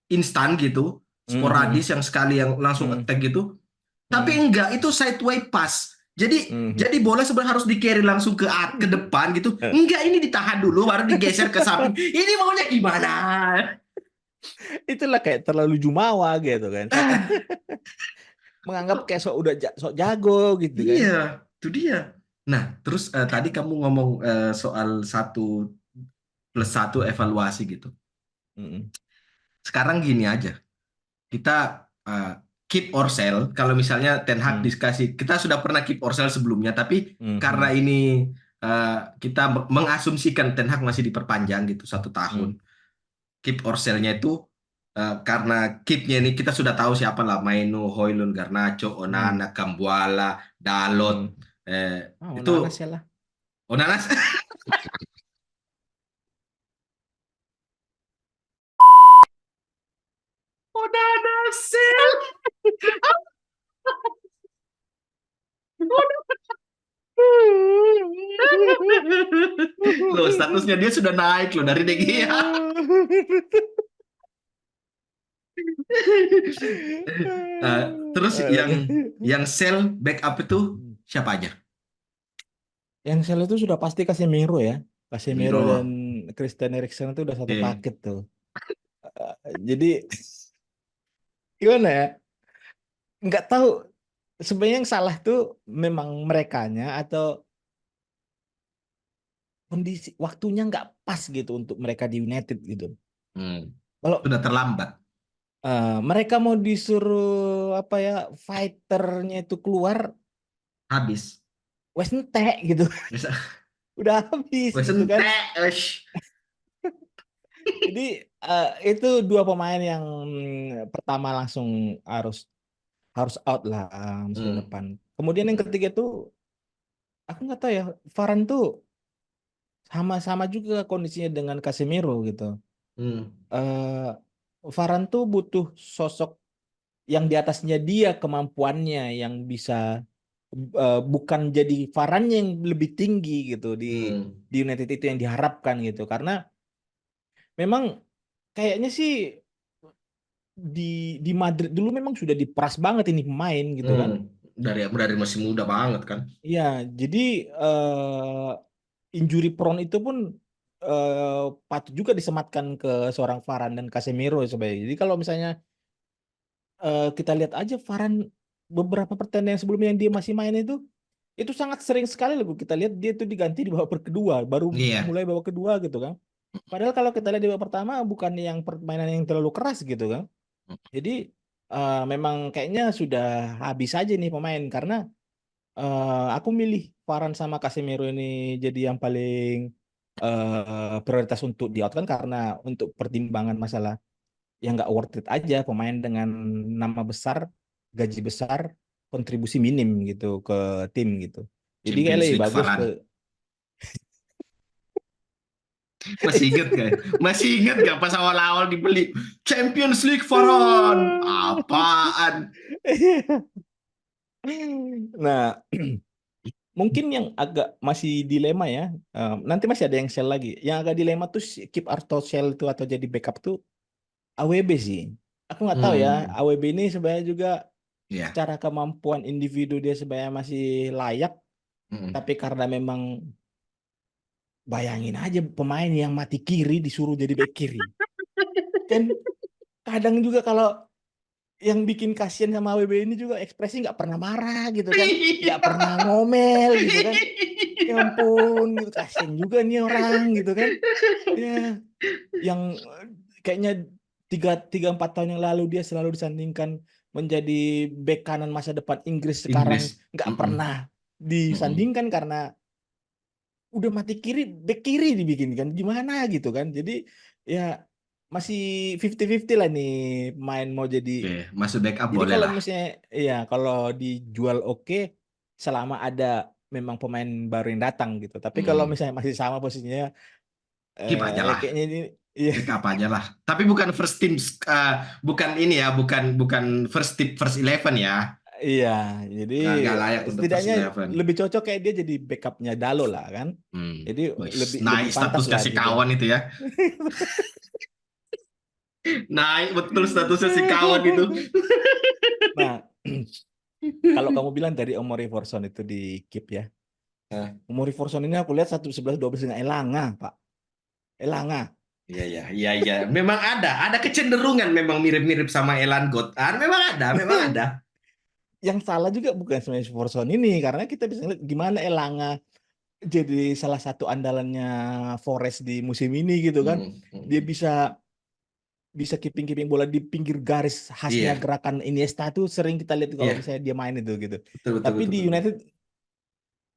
instan gitu, hmm, hmm, sporadis yang sekali yang langsung hmm, attack gitu. Tapi hmm, enggak, itu sideway pass. Jadi hmm, hmm. jadi bola sebenarnya harus di carry langsung ke depan gitu. Enggak, ini ditahan dulu baru digeser ke samping. Ini maunya gimana? Itulah kayak terlalu jumawa gitu kan. Ah, Menganggap kayak sok udah sok jago gitu kan. iya, itu dia. Nah, terus tadi kamu ngomong soal 1+1 evaluasi gitu. Hmm, Sekarang gini aja, kita keep or sell. Kalau misalnya Ten Hag hmm, dikasih, kita sudah pernah keep or sell sebelumnya, tapi hmm, karena hmm, ini kita mengasumsikan Ten Hag masih diperpanjang gitu 1 tahun. hmm, Keep or sell-nya itu karena keep-nya ini kita sudah tahu siapa lah, Mainu, Højlund, Garnacho, hmm, Onana, Kambuala, Dalot, hmm. eh, Oh, itu nanas ya lah. Onana. Onana sell. Loh, statusnya dia sudah naik loh dari De Gea. Eh, terus yang sell backup itu siapa aja? Yang sel itu sudah pasti Casemiro ya. Casemiro Miro. dan Christian Eriksen itu udah satu Oke. paket tuh. Jadi gimana ya? Nggak tahu sebenarnya yang salah tuh memang merekanya atau kondisi waktunya nggak pas gitu untuk mereka di United gitu. Hmm. Kalau Sudah terlambat. mereka mau disuruh apa ya fighternya itu keluar, Habis. wes entek gitu, Bisa. udah habis Wes gitu kan. entek, wes. Jadi itu dua pemain yang pertama langsung harus harus out lah musim Hmm. depan. Kemudian yang Hmm. ketiga tuh aku nggak tahu ya, Varane tuh sama-sama juga kondisinya dengan Casemiro gitu. Hmm. eh Varane tuh butuh sosok yang di atasnya dia kemampuannya yang bisa bukan jadi Varane yang lebih tinggi gitu Hmm. di United itu yang diharapkan gitu. Karena memang kayaknya sih di Madrid dulu memang sudah diperas banget ini pemain gitu Hmm. kan. Dari masih muda banget kan. Iya, jadi injury prone itu pun patut juga disematkan ke seorang Varane dan Casemiro sebenarnya. Jadi kalau misalnya kita lihat aja Varane beberapa pertandingan sebelumnya yang dia masih main itu sangat sering sekali loh kita lihat dia itu diganti di babak kedua, baru Iya. mulai babak kedua gitu kan. Padahal kalau kita lihat di babak pertama bukan yang permainan yang terlalu keras gitu kan. Jadi memang kayaknya sudah habis aja nih pemain karena aku milih Varane sama Casemiro ini jadi yang paling prioritas untuk di out kan karena untuk pertimbangan masalah yang nggak worth it aja pemain dengan nama besar, gaji besar, kontribusi minim gitu ke tim gitu. Jadi kayak Champions lebih League bagus ke Varane. Masih inget gak? Masih inget gak pas awal-awal dibeli Champions League Varane? Apaan? Nah, mungkin yang agak masih dilema ya. Nanti masih ada yang sell lagi. Yang agak dilema tuh keep atau sell tuh atau jadi backup tuh AWB sih. Aku nggak tahu ya. Hmm. AWB ini sebenarnya juga Ya. secara kemampuan individu dia sebenarnya masih layak. Hmm. Tapi karena memang bayangin aja pemain yang mati kiri disuruh jadi back kiri. Kan kadang juga kalau yang bikin kasihan sama AWB ini juga ekspresi nggak pernah marah gitu kan. Nggak pernah ngomel gitu kan. Ya ampun gitu kasihan juga nih orang gitu kan. Ya yang kayaknya tiga empat tahun yang lalu dia selalu disandingkan menjadi bek kanan masa depan Inggris sekarang Inggris. nggak Mm-mm. pernah Mm-mm. disandingkan karena udah mati kiri bek kiri dibikin kan gimana gitu kan jadi ya masih 50-50 lah nih main mau jadi. Oke, masuk backup Jadi boleh kalau lah. misalnya ya kalau dijual oke selama ada memang pemain baru yang datang gitu. Tapi kalau Hmm, misalnya masih sama posisinya keep aja lah. kayaknya ini iya Backup aja lah. Tapi bukan first team, bukan ini ya, bukan bukan first team, first 11 ya. iya jadi Nggak layak untuk first setidaknya 11. lebih cocok kayak dia jadi backupnya Dalo lah kan. Jadi Wis, lebih naik lebih pantas statusnya lah si gitu. kawan itu ya. Naik betul statusnya si kawan itu. Nah, kalau kamu bilang dari Omori Forson itu di keep ya. Nah, Omori Forson ini aku lihat 11-12 dengan Elanga, Pak. Elanga. iya, iya, iya, iya. Memang ada kecenderungan memang mirip-mirip sama Elan Gothard. Memang ada. Yang salah juga bukan sebenarnya Forson ini karena kita bisa lihat gimana Elanga jadi salah satu andalannya Forest di musim ini gitu kan. Hmm, Dia hmm. bisa bisa keeping-keeping bola di pinggir garis khasnya Iya, gerakan Iniesta tuh sering kita lihat kalau iya, misalnya dia main itu gitu. betul, betul, Tapi betul, di betul. United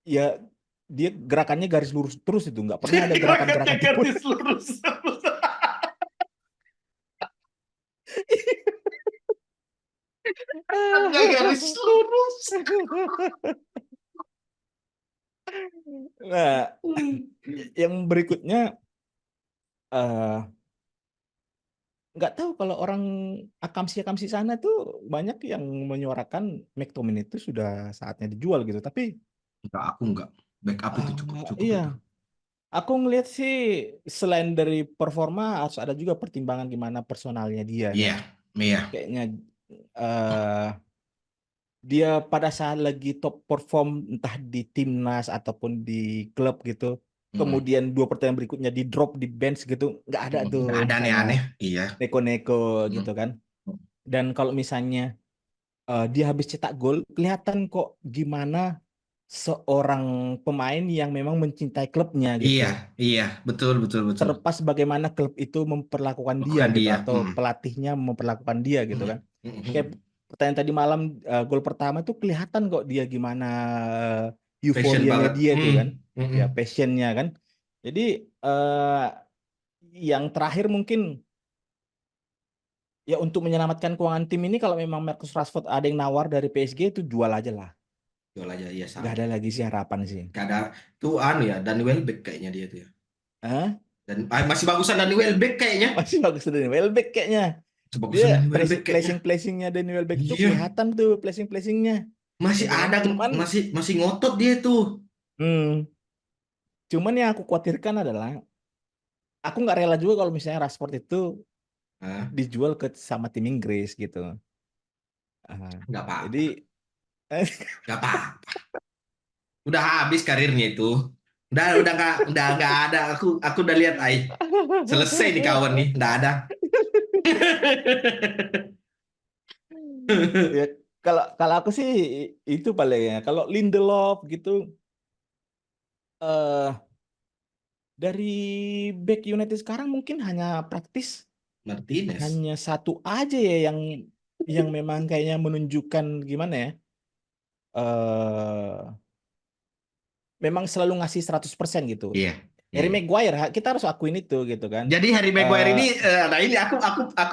ya dia gerakannya garis lurus terus itu nggak pernah ada Gerakannya gerakan-gerakan tipe. garis lurus. Gerakannya garis lurus. Nah, yang berikutnya eh nggak tahu kalau orang akamsi-akamsi sana tuh banyak yang menyuarakan McTominay itu sudah saatnya dijual gitu. Tapi Enggak. Backup itu cukup, cukup iya, itu. aku ngelihat sih selain dari performa harus ada juga pertimbangan gimana personalnya dia kan. Iya, iya. Kayaknya eh dia pada saat lagi top perform entah di timnas ataupun di klub gitu. Mm-mm. Kemudian dua pertandingan berikutnya di drop di bench gitu, nggak ada tuh Nggak ada misalnya aneh-aneh. Iya. neko-neko gitu Mm. kan. Dan kalau misalnya dia habis cetak gol, kelihatan kok gimana seorang pemain yang memang mencintai klubnya gitu. Iya, iya, betul, betul, betul. Terlepas bagaimana klub itu memperlakukan dia Bukan gitu dia. atau pelatihnya memperlakukan dia gitu Mm. kan. Kayak Mm. pertanyaan tadi malam gol pertama tuh kelihatan kok dia gimana Passion euforianya banget. dia tuh kan. Ya Mm. passionnya kan. Jadi eh, yang terakhir mungkin ya untuk menyelamatkan keuangan tim ini kalau memang Marcus Rashford ada yang nawar dari PSG itu jual aja lah. Jual aja, iya Nggak sama. ada lagi sih harapan sih. Gak ada. Tuh anu ya, Danny Welbeck kayaknya dia tuh ya. Hah? Dan masih bagusan Danny Welbeck kayaknya. Masih bagus dari Welbeck kayaknya. Masih Dia bagusan Danny Welbeck placing kayaknya. placing placingnya Danny Welbeck itu Iya, kelihatan tuh placing placingnya masih gitu kan. ada, Cuman masih masih ngotot dia tuh. hmm, cuman yang aku khawatirkan adalah aku nggak rela juga kalau misalnya Rashford itu Hah? dijual ke sama tim Inggris gitu. Ah, Nggak jadi apa-apa, nggak apa. Udah habis karirnya itu. Udah nggak ada. Aku udah lihat, ay. Selesai nih kawan nih, nggak ada. ya kalau kalau aku sih itu paling ya. Kalau Lindelof gitu eh dari back United sekarang mungkin hanya praktis Martinez. hanya satu aja ya yang memang kayaknya menunjukkan gimana ya eh memang selalu ngasih 100% gitu. Iya, iya, Harry iya. Maguire kita harus akuin itu gitu kan. Jadi Harry Maguire Eh ini, nah ini aku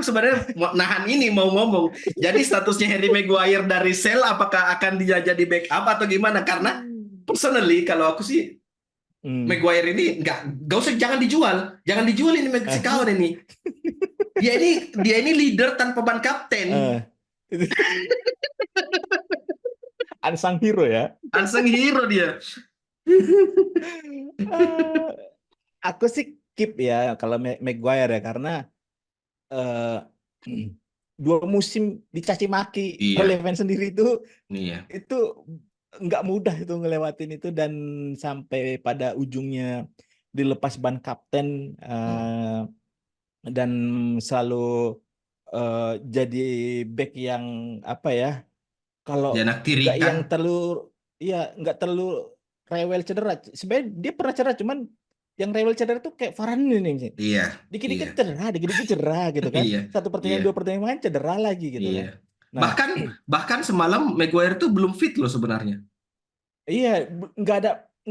sebenarnya nahan ini mau ngomong. Jadi statusnya Harry Maguire dari sell apakah akan dia jadi backup atau gimana? Karena personally kalau aku sih hmm. Maguire ini nggak usah, jangan dijual ini si kawan ini. Dia ini leader tanpa ban kapten, Eh, unsung hero ya. unsung hero dia. Eh, aku sih keep ya kalau Maguire ya karena eh dua musim dicaci maki oleh Iya, fans sendiri iya. itu nggak mudah itu ngelewatin itu dan sampai pada ujungnya dilepas ban kapten Hmm. dan selalu eh, jadi back yang apa ya kalau Dia anak nggak tirikan. yang terlalu ya nggak terlalu rewel cedera sebenarnya dia pernah cedera cuman yang rewel cedera tuh kayak Varane ini nih Iya, iya, dikit-dikit cedera dikit-dikit cedera gitu kan iya, satu iya, pertandingan dua pertandingan cedera lagi gitu iya. kan nah Bahkan bahkan semalam Maguire tuh belum fit loh sebenarnya. iya nggak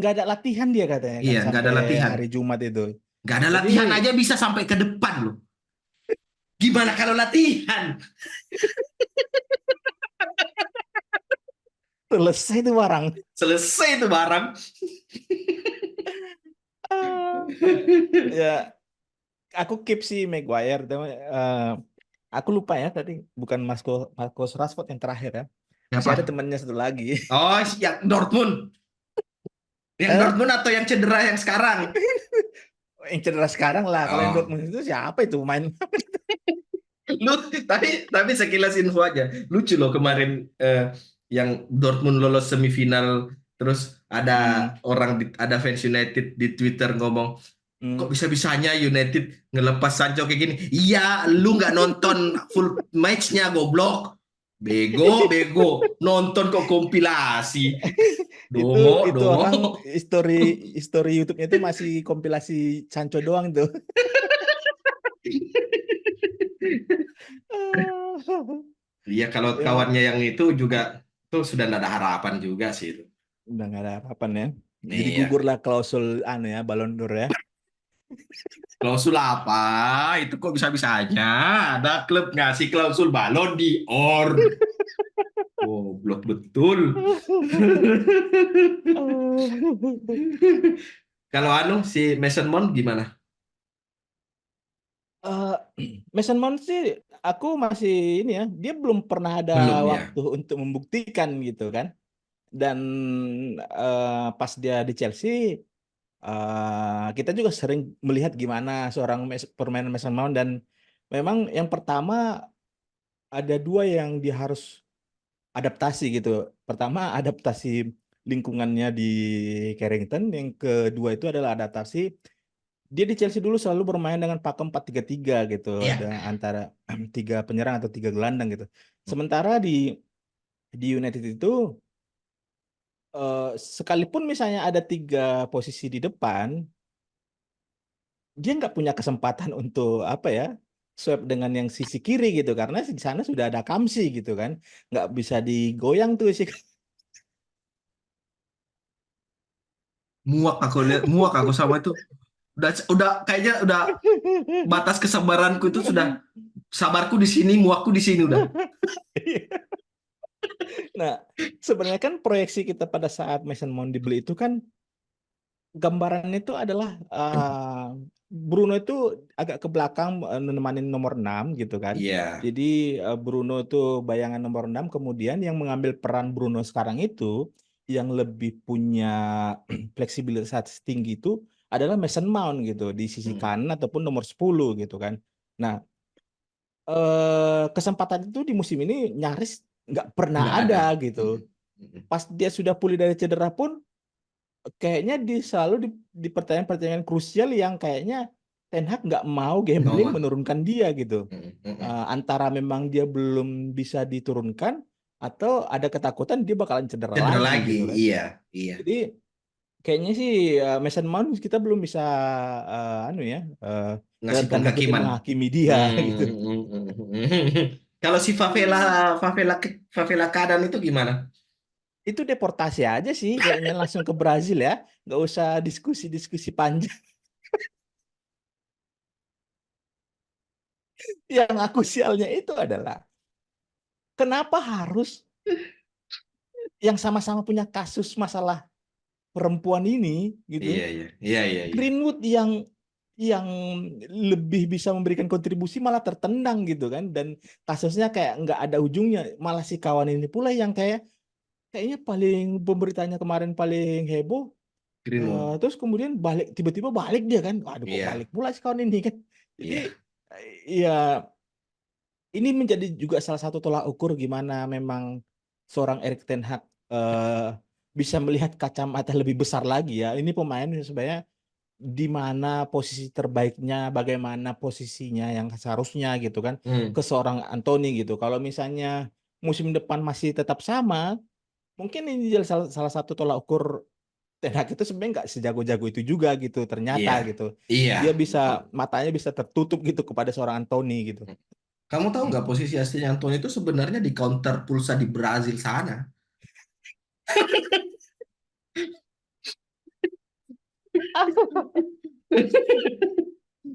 ada latihan dia katanya kan Iya, nggak sampai ada latihan. hari Jumat itu Nggak ada jadi latihan aja bisa sampai ke depan loh. Gimana kalau latihan? Selesai tuh barang. Selesai itu barang. Ah, ya, aku keep si Maguire. Aku lupa ya tadi, bukan Marcus Rashford yang terakhir ya. Masih ada Siapa? temannya satu lagi. Oh, yang Dortmund. Yang Eh, Dortmund atau yang cedera yang sekarang? yang cedera sekarang lah. Kalau yang Oh, Dortmund itu siapa itu main? lu tapi sekilas info aja. Lucu loh Eh, kemarin yang Dortmund lolos semifinal, terus ada hmm, ada fans United di Twitter ngomong, kok hmm. bisa-bisanya United ngelepas Sancho kayak gini? Iya, lu nggak nonton full matchnya goblok. Bego, bego. Nonton kok kompilasi. Itu Dongo, itu dongo. orang history history YouTube-nya itu masih kompilasi Sancho doang tuh. Iya, kalau Ya, kawannya yang itu juga tuh sudah nggak ada harapan juga sih itu. udah nggak ada apa-apa ya. Jadi Iya. gugurlah klausul anu ya Ballon d'Or ya. Klausul apa? Itu kok bisa-bisanya ada klub ngasih klausul balon di or. Goblok betul. Kalau anu si Mason Mount gimana? Eh, Mason Mount sih aku masih ini ya, dia belum pernah ada Belum ya. waktu untuk membuktikan gitu kan. Dan pas dia di Chelsea, kita juga sering melihat gimana seorang permainan Mason Mount, dan memang yang pertama ada dua yang dia harus adaptasi gitu. Pertama adaptasi lingkungannya di Carrington, yang kedua itu adalah adaptasi. Dia di Chelsea dulu selalu bermain dengan pakem 4-3-3 gitu, ada Iya. antara tiga penyerang atau tiga gelandang gitu. Sementara di United itu sekalipun misalnya ada tiga posisi di depan, dia nggak punya kesempatan untuk apa ya, swap dengan yang sisi kiri gitu, karena di sana sudah ada Kamsi gitu kan, nggak bisa digoyang tuh sih. Muak aku lihat, muak aku sama itu. Udah kayaknya udah batas kesabaranku itu sudah, sabarku di sini, muakku di sini udah. Nah, sebenarnya kan proyeksi kita pada saat Mason Mount dibeli itu kan gambarannya itu adalah Bruno itu agak ke belakang, nemanin nomor 6 gitu kan. Iya. Jadi Bruno itu bayangan nomor 6, kemudian yang mengambil peran Bruno sekarang itu yang lebih punya fleksibilitas tinggi itu adalah Mason Mount gitu di sisi Hmm. kanan ataupun nomor 10 gitu kan. Nah, kesempatan itu di musim ini nyaris nggak pernah Nggak ada ada. gitu. Hmm. Hmm. Pas dia sudah pulih dari cedera pun kayaknya selalu di pertandingan-pertandingan krusial yang kayaknya Ten Hag nggak mau gambling Ngomong. menurunkan dia gitu. Hmm. Hmm. Antara memang dia belum bisa diturunkan atau ada ketakutan dia bakalan cedera Cedera lagi lagi. gitu kan. Iya. Iya. Jadi kayaknya sih Mason Mount kita belum bisa anu ya, dalam Ngasih tanda kutip penghakiman. menghakimi dia gitu. Hmm. Kalau si Favela Kadan itu gimana? Itu deportasi aja sih kayaknya, langsung ke Brazil ya, nggak usah diskusi-diskusi panjang. Yang aku sialnya itu adalah kenapa harus yang sama-sama punya kasus masalah perempuan ini Iya, gitu, iya, iya, iya, iya. Greenwood yang lebih bisa memberikan kontribusi malah tertendang gitu kan, dan kasusnya kayak nggak ada ujungnya, malah si kawan ini pula yang kayaknya paling pemberitanya kemarin paling heboh. Greenwood. Terus kemudian tiba-tiba balik dia kan, waduh kok balik Iya, pula si kawan ini kan. Jadi iya. ya ini menjadi juga salah satu tolak ukur gimana memang seorang Erik ten Hag bisa melihat kacamata lebih besar lagi ya. Ini pemain yang sebenarnya di mana posisi terbaiknya, bagaimana posisinya yang seharusnya gitu kan Hmm. ke seorang Anthony gitu. Kalau misalnya musim depan masih tetap sama, mungkin ini jadi salah satu tolak ukur Ten Hag itu sebenarnya nggak sejago-jago itu juga gitu ternyata Iya, gitu. iya. Dia bisa Betul. matanya bisa tertutup gitu kepada seorang Anthony gitu. Kamu tahu nggak posisi aslinya Anthony itu sebenarnya di counter pulsa di Brazil sana?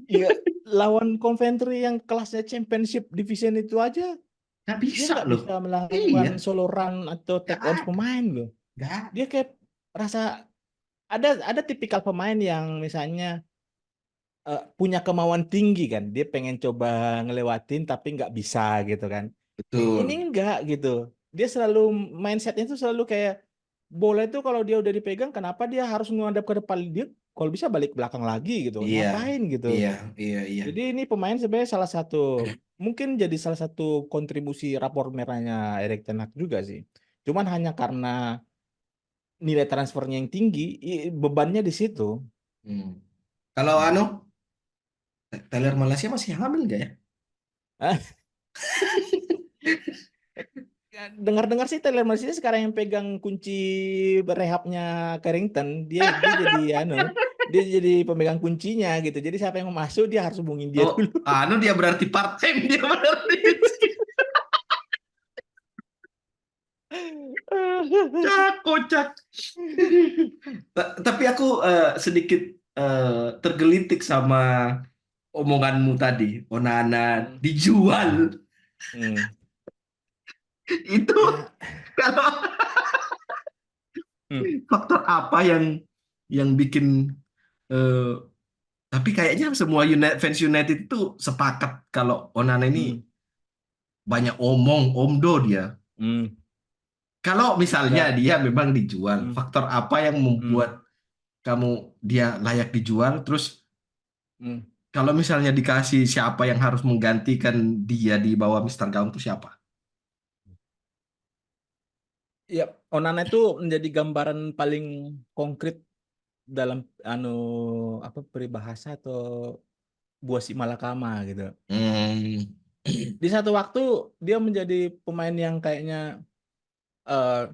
Iya, lawan Coventry yang kelasnya Championship Division itu aja Nggak dia bisa nggak loh. bisa Iya, melakukan solo run atau nggak take on ada. pemain loh. Nggak ada. Dia kayak rasa ada tipikal pemain yang misalnya punya kemauan tinggi kan, dia pengen coba ngelewatin tapi nggak bisa gitu kan. Ini Betul. enggak gitu. Dia selalu mindsetnya itu selalu kayak bola itu kalau dia udah dipegang, kenapa dia harus menghadap ke depan? Dia kalau bisa balik belakang lagi gitu. Iya, Ngapain gitu? iya, iya, iya. Jadi ini pemain sebenarnya salah satu mungkin jadi salah satu kontribusi rapor merahnya Erik ten Hag juga sih. Cuman hanya karena nilai transfernya yang tinggi, bebannya di situ. Hmm. Kalau anu, Hmm. Tyler Malaysia masih hamil nggak ya? Ya, dengar-dengar sih Taylor Mercedes sekarang yang pegang kunci rehabnya Carrington, dia jadi anu, dia jadi pemegang kuncinya gitu. Jadi siapa yang mau masuk dia harus hubungin dia Oh, dulu. anu dia berarti part time dia berarti. Kocak, kocak. Tapi aku sedikit tergelitik sama omonganmu tadi. Onana Hmm, dijual. hmm. Itu Ya, kalau hmm, faktor apa yang bikin eh, tapi kayaknya semua fans United itu sepakat kalau Onana ini hmm, banyak omong, omdo dia. hmm. Kalau misalnya Ya, dia memang dijual, hmm, faktor apa yang hmm, membuat kamu dia layak dijual? Terus hmm. kalau misalnya dikasih siapa yang harus menggantikan dia di bawah Mister Gaung itu siapa? Ya, Onana itu menjadi gambaran paling konkret dalam anu apa peribahasa atau buah si malakama gitu. Hmm, Di satu waktu dia menjadi pemain yang kayaknya eh,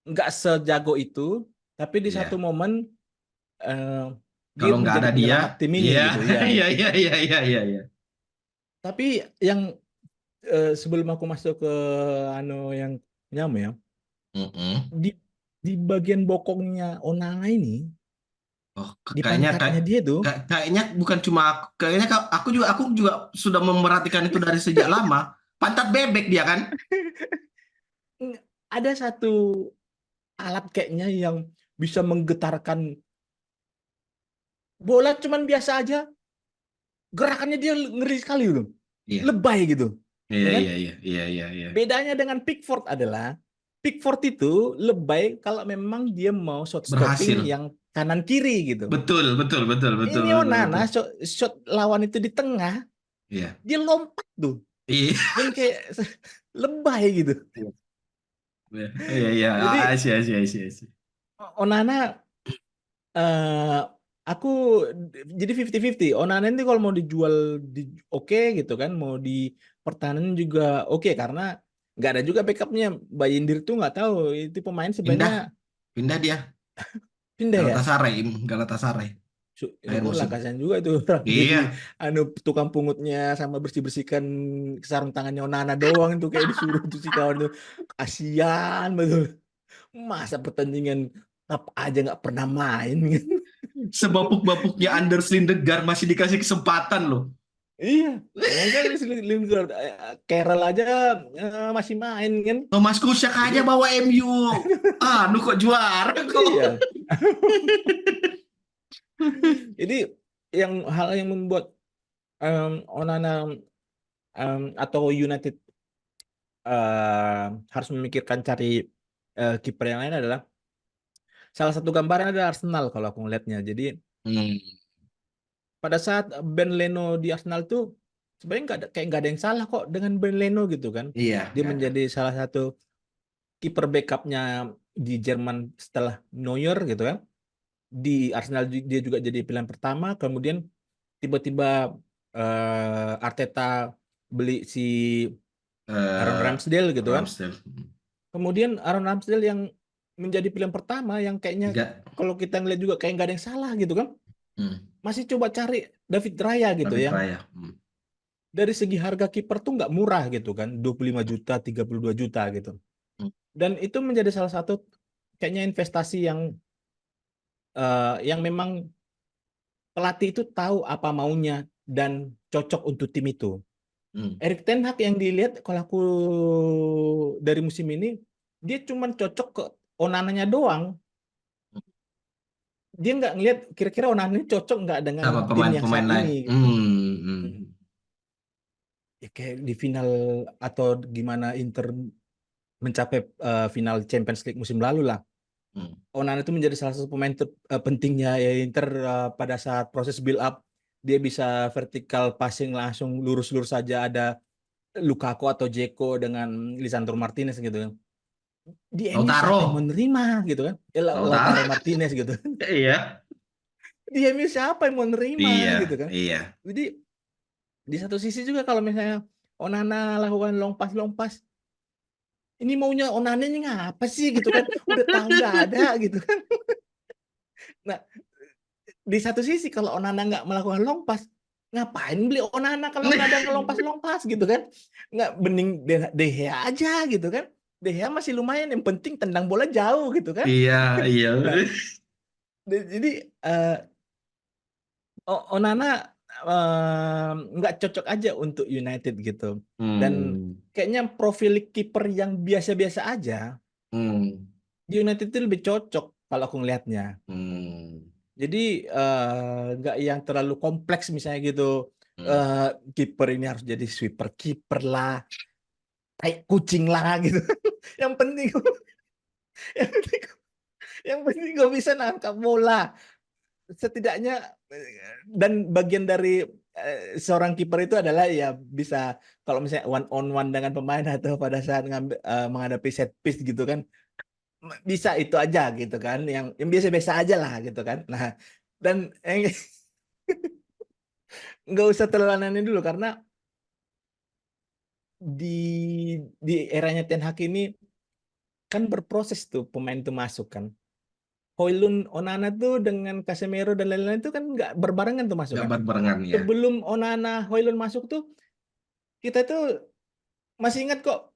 nggak sejago itu, tapi di satu ya. momen eh, dia Kalau nggak menjadi ada dia, penyelamat tim ini iya, gitu ya. iya, iya, iya, iya, iya, iya. Tapi yang sebelum aku masuk ke anu yang nyam ya, Mm-mm. di di bagian bokongnya Onana ini, Oh, di kayaknya pantatnya dia tuh kayaknya bukan cuma kayaknya aku juga sudah memerhatikan itu dari sejak lama. Pantat bebek dia kan? ada satu alat kayaknya yang bisa menggetarkan bola cuman biasa aja, gerakannya dia ngeri sekali loh. Iya, Lebay gitu. iya, Ya kan? iya, iya, iya, iya, iya. Bedanya dengan Pickford adalah Pickford itu lebay kalau memang dia mau shot stopping Berhasil. yang kanan kiri gitu. Betul, betul, betul, betul, Ini betul, Onana betul. shot lawan itu di tengah, Iya. dia lompat tuh Iya, dan kayak lebay gitu. iya, iya. Jadi Asyik, asyik, asyik, asyik. Onana eh aku jadi 50-50. Onana ini kalau mau dijual oke gitu kan, mau dipertahankan juga oke karena nggak ada juga backupnya. Bayindir tuh nggak tahu itu pemain sebenarnya Pindah, pindah dia. pindah ya. Galatasaray, Galatasaray. Akhir Syukurlah musim. kasihan juga itu orang jadi Iya, anu tukang pungutnya sama bersih-bersihkan sarung tangannya Onana doang itu kayak disuruh tuh si kawan tuh kasihan betul. Masa pertandingan apa aja nggak pernah main gitu. sebapuk-bapuknya Anders Lindegaard masih dikasih kesempatan loh. Iya, bayangin kan Lingard, Carroll aja masih main kan. Thomas Kuszczak Jadi aja bawa MU. Ah, nu kok juara kok. iya. Jadi yang hal yang membuat Onana atau United harus memikirkan cari kiper yang lain adalah salah satu gambaran adalah Arsenal kalau aku ngelihatnya. Jadi Hmm, pada saat Ben Leno di Arsenal tuh sebenarnya kayak nggak ada yang salah kok dengan Ben Leno gitu kan. iya, Dia nggak ada. menjadi salah satu kiper backupnya di Jerman setelah Neuer gitu kan. Di Arsenal dia juga jadi pilihan pertama. Kemudian tiba-tiba Arteta beli si Aaron Eh, Ramsdale gitu kan. Ramsdale. Kemudian Aaron Ramsdale yang menjadi pilihan pertama yang kayaknya Tiga. kalau kita ngeliat juga kayak nggak ada yang salah gitu kan. Hmm, Masih coba cari David Raya gitu David yang Raya. Hmm. dari segi harga kiper tuh nggak murah gitu kan. 25 juta, 32 juta gitu. Hmm. Dan itu menjadi salah satu kayaknya investasi yang memang pelatih itu tahu apa maunya dan cocok untuk tim itu. Hmm. Erik ten Hag yang dilihat kalau aku dari musim ini, dia cuma cocok ke Onananya doang. Dia nggak ngelihat kira-kira Onana ini cocok nggak dengan Sama tim yang pemain-pemain saat lain. ini gitu. Ya kayak di final atau gimana Inter mencapai final Champions League musim lalu lah. Hmm. Onana itu menjadi salah satu pemain pentingnya ya Inter pada saat proses build up, dia bisa vertical passing langsung lurus-lurus saja, ada Lukaku atau Dzeko dengan Lisandro Martinez gitu kan. Di MU siapa yang mau Lautaro. nerima gitu kan? Ya Lautaro. Lautaro Martinez gitu. Iya. Di MU siapa yang mau nerima Iya, gitu kan? iya. Jadi di satu sisi juga kalau misalnya Onana lakukan long pass, ini maunya Onana ini ngapa sih gitu kan? Udah tahu nggak ada gitu kan. Nah, di satu sisi kalau Onana nggak melakukan long pass, ngapain beli Onana kalau nggak ada long pass gitu kan? Nggak, bening De Gea aja gitu kan? De Gea masih lumayan, yang penting tendang bola jauh gitu kan? Iya, iya. Nah, jadi Onana nggak cocok aja untuk United gitu. Dan Hmm. kayaknya profil kiper yang biasa-biasa aja Hmm. di United itu lebih cocok kalau aku ngelihatnya. Hmm. Jadi nggak yang terlalu kompleks misalnya gitu. Hmm. Eh, Kiper ini harus jadi sweeper kiper lah, kayak kucing lah gitu. Yang penting, yang penting, yang penting gue bisa nangkap bola. Setidaknya dan bagian dari seorang kiper itu adalah ya bisa kalau misalnya one on one dengan pemain atau pada saat menghadapi set piece gitu kan, bisa itu aja gitu kan, yang biasa-biasa aja lah gitu kan. Nah, dan nggak usah terlalu aneh dulu karena di eranya Ten Hag ini kan berproses tuh pemain tuh masuk kan. Højlund, Onana tuh dengan Casemiro dan lain-lain itu kan nggak berbarengan tuh masuk Nggak kan. berbarengan ya. Sebelum Onana, Højlund masuk tuh, kita tuh masih ingat kok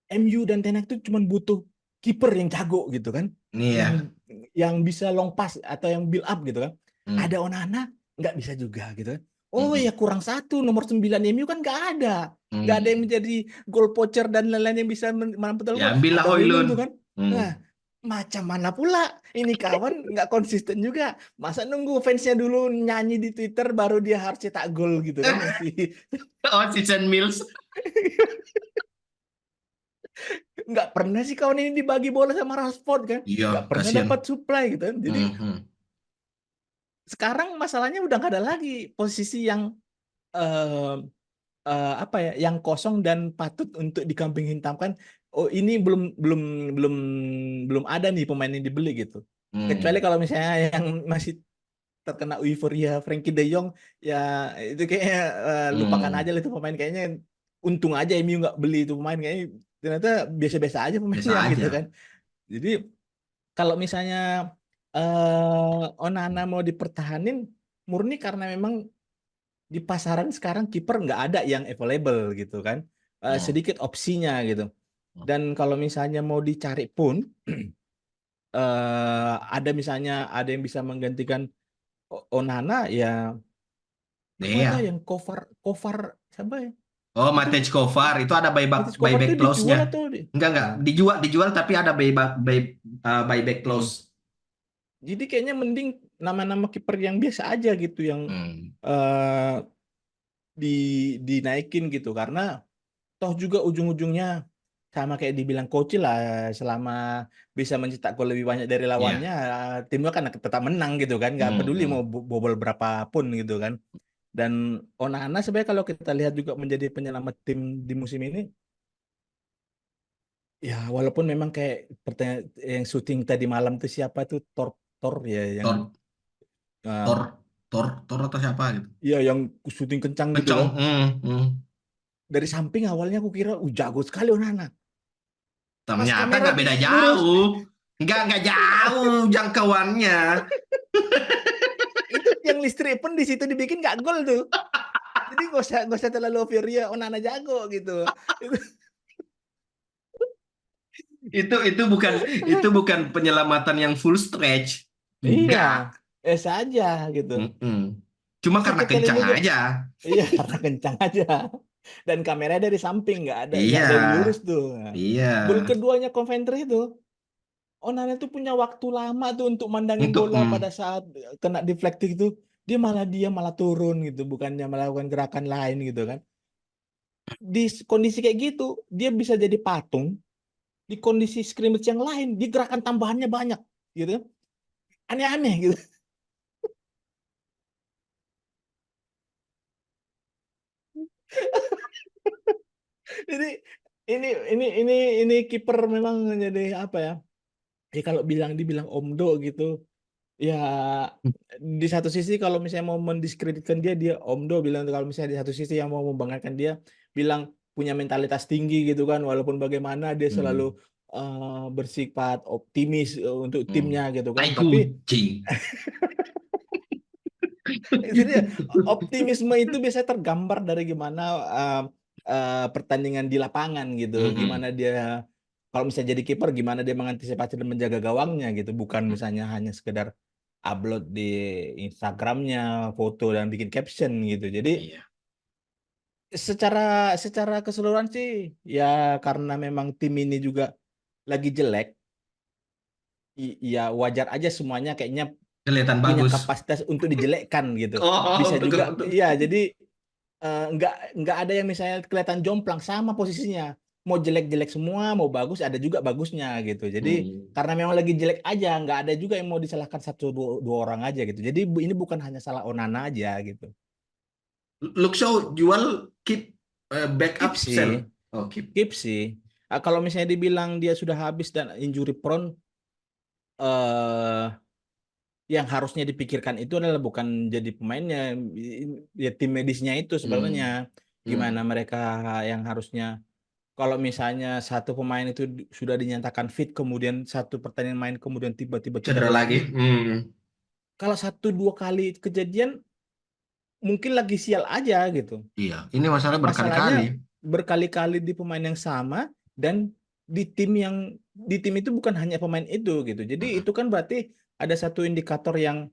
MU dan Ten Hag tuh cuma butuh kiper yang jago gitu kan, yang Iya. yang bisa long pass atau yang build up gitu kan. Ada Hmm. Onana nggak bisa juga gitu kan. Oh ya Hmm. kurang satu, nomor 9 MU kan nggak ada yang Hmm. menjadi goal poacher dan lain-lain yang bisa merampas Ya gol. ambillah Ada Højlund tuh Højlund. kan. Hmm. Nah, macam mana pula ini kawan nggak konsisten juga. Masa nunggu fansnya dulu nyanyi di Twitter baru dia harus cetak gol gitu kan, si Oh, Season Mills. nggak pernah sih kawan ini dibagi bola sama Rashford kan, Iya, nggak pernah kasihan. dapat supply gitu kan. Jadi Hmm. Hmm. sekarang masalahnya udah nggak ada lagi posisi yang eh, apa ya, yang kosong dan patut untuk dikambing hitamkan. Oh ini belum belum ada nih pemain yang dibeli gitu. Kecuali Hmm. kalau misalnya yang masih terkena euforia Frankie De Jong, ya itu kayaknya lupakan aja Hmm. lah itu pemain, kayaknya untung aja MU nggak beli itu pemain, kayaknya ternyata biasa-biasa aja Biasa pemainnya gitu aja. kan. Jadi kalau misalnya Onana mau dipertahanin murni karena memang di pasaran sekarang kiper nggak ada yang available gitu kan. Hmm. Sedikit opsinya gitu. Dan kalau misalnya mau dicari pun ada misalnya ada yang bisa menggantikan Onana ya, aku nggak tahu Iya. yang cover cover siapa ya? Oh, Itu Matej Kovar itu ada Matic cover buyback itu clause-nya. dijual atau Enggak dijual tapi ada buyback Hmm. clause. Jadi kayaknya mending nama-nama kiper yang biasa aja gitu yang Hmm. eh, di dinaikin gitu, karena toh juga ujung-ujungnya sama kayak dibilang coach lah, selama bisa mencetak gol lebih banyak dari lawannya Iya. timnya kan tetap menang gitu kan, nggak Hmm. peduli mau Hmm. bobol berapapun gitu kan. Dan Onana sebenarnya kalau kita lihat juga menjadi penyelamat tim di musim ini ya, walaupun memang kayak pertanyaan yang syuting tadi malam tuh siapa tuh, Tor Tor ya yang Tor eh, Tor Tor atau siapa gitu. ya yang syuting kencang gitu Kenceng. kan. Hmm. Hmm. Dari samping awalnya aku kira jago sekali Onana, pas Ternyata kamera nggak di beda lurus jauh. Nggak jauh jangkauannya. itu yang listrik pun di situ dibikin nggak gol tuh. Jadi nggak usah terlalu euforia Onana jago gitu. Itu, Itu bukan penyelamatan yang full stretch. iya, Enggak. saja gitu. Mm-mm. Cuma karena Seketika kencang ini dia, aja. iya karena kencang aja. Dan kameranya dari samping, nggak Iya, dari lurus tuh. Nah, iya. gol keduanya Coventry itu, Onana tuh punya waktu lama tuh untuk mandangin Untuk bola pada saat kena deflecting itu. Dia malah turun gitu, bukannya melakukan gerakan lain gitu kan. Di kondisi kayak gitu, dia bisa jadi patung. Di kondisi scrimmage yang lain, dia gerakan tambahannya banyak gitu kan. Aneh-aneh gitu. Jadi ini kiper memang jadi apa ya? Ya kalau dibilang omdo gitu, ya di satu sisi kalau misalnya mau mendiskreditkan dia omdo bilang, kalau misalnya di satu sisi yang mau membanggakan dia bilang punya mentalitas tinggi gitu kan, walaupun bagaimana dia selalu Hmm, bersifat optimis untuk hmm. timnya gitu kan. Tai Tapi kucing. jadi optimisme itu biasanya tergambar dari gimana pertandingan di lapangan gitu, Mm-mm. gimana dia kalau misalnya jadi kiper gimana dia mengantisipasi dan menjaga gawangnya gitu, bukan misalnya hanya sekedar upload di Instagramnya foto dan bikin caption gitu. Jadi Iya. secara secara keseluruhan sih ya karena memang tim ini juga lagi jelek, ya wajar aja semuanya kayaknya Kelihatan punya bagus. kapasitas untuk dijelekkan gitu. Oh, Bisa juga, untuk. ya jadi nggak ada yang misalnya kelihatan jomplang sama posisinya. Mau jelek-jelek semua, mau bagus ada juga bagusnya gitu. Jadi Hmm. karena memang lagi jelek aja, nggak ada juga yang mau disalahkan satu dua orang aja gitu. Jadi ini bukan hanya salah Onana aja gitu. Look Shaw jual keep Keep backup sih, sell. Oh, keep. keep sih. Kalau misalnya dibilang dia sudah habis dan injury prone, eh yang harusnya dipikirkan itu adalah bukan jadi pemainnya, ya tim medisnya itu sebenarnya. Hmm. Gimana Hmm. mereka yang harusnya, kalau misalnya satu pemain itu sudah dinyatakan fit, kemudian satu pertandingan main, kemudian tiba-tiba cedera Cedera lagi. lagi. Hmm. Kalau satu dua kali kejadian, mungkin lagi sial aja gitu. Iya, ini masalah Masalahnya berkali-kali. berkali-kali di pemain yang sama, dan di tim yang di tim itu bukan hanya pemain itu gitu. Jadi Mm-mm. itu kan berarti ada satu indikator yang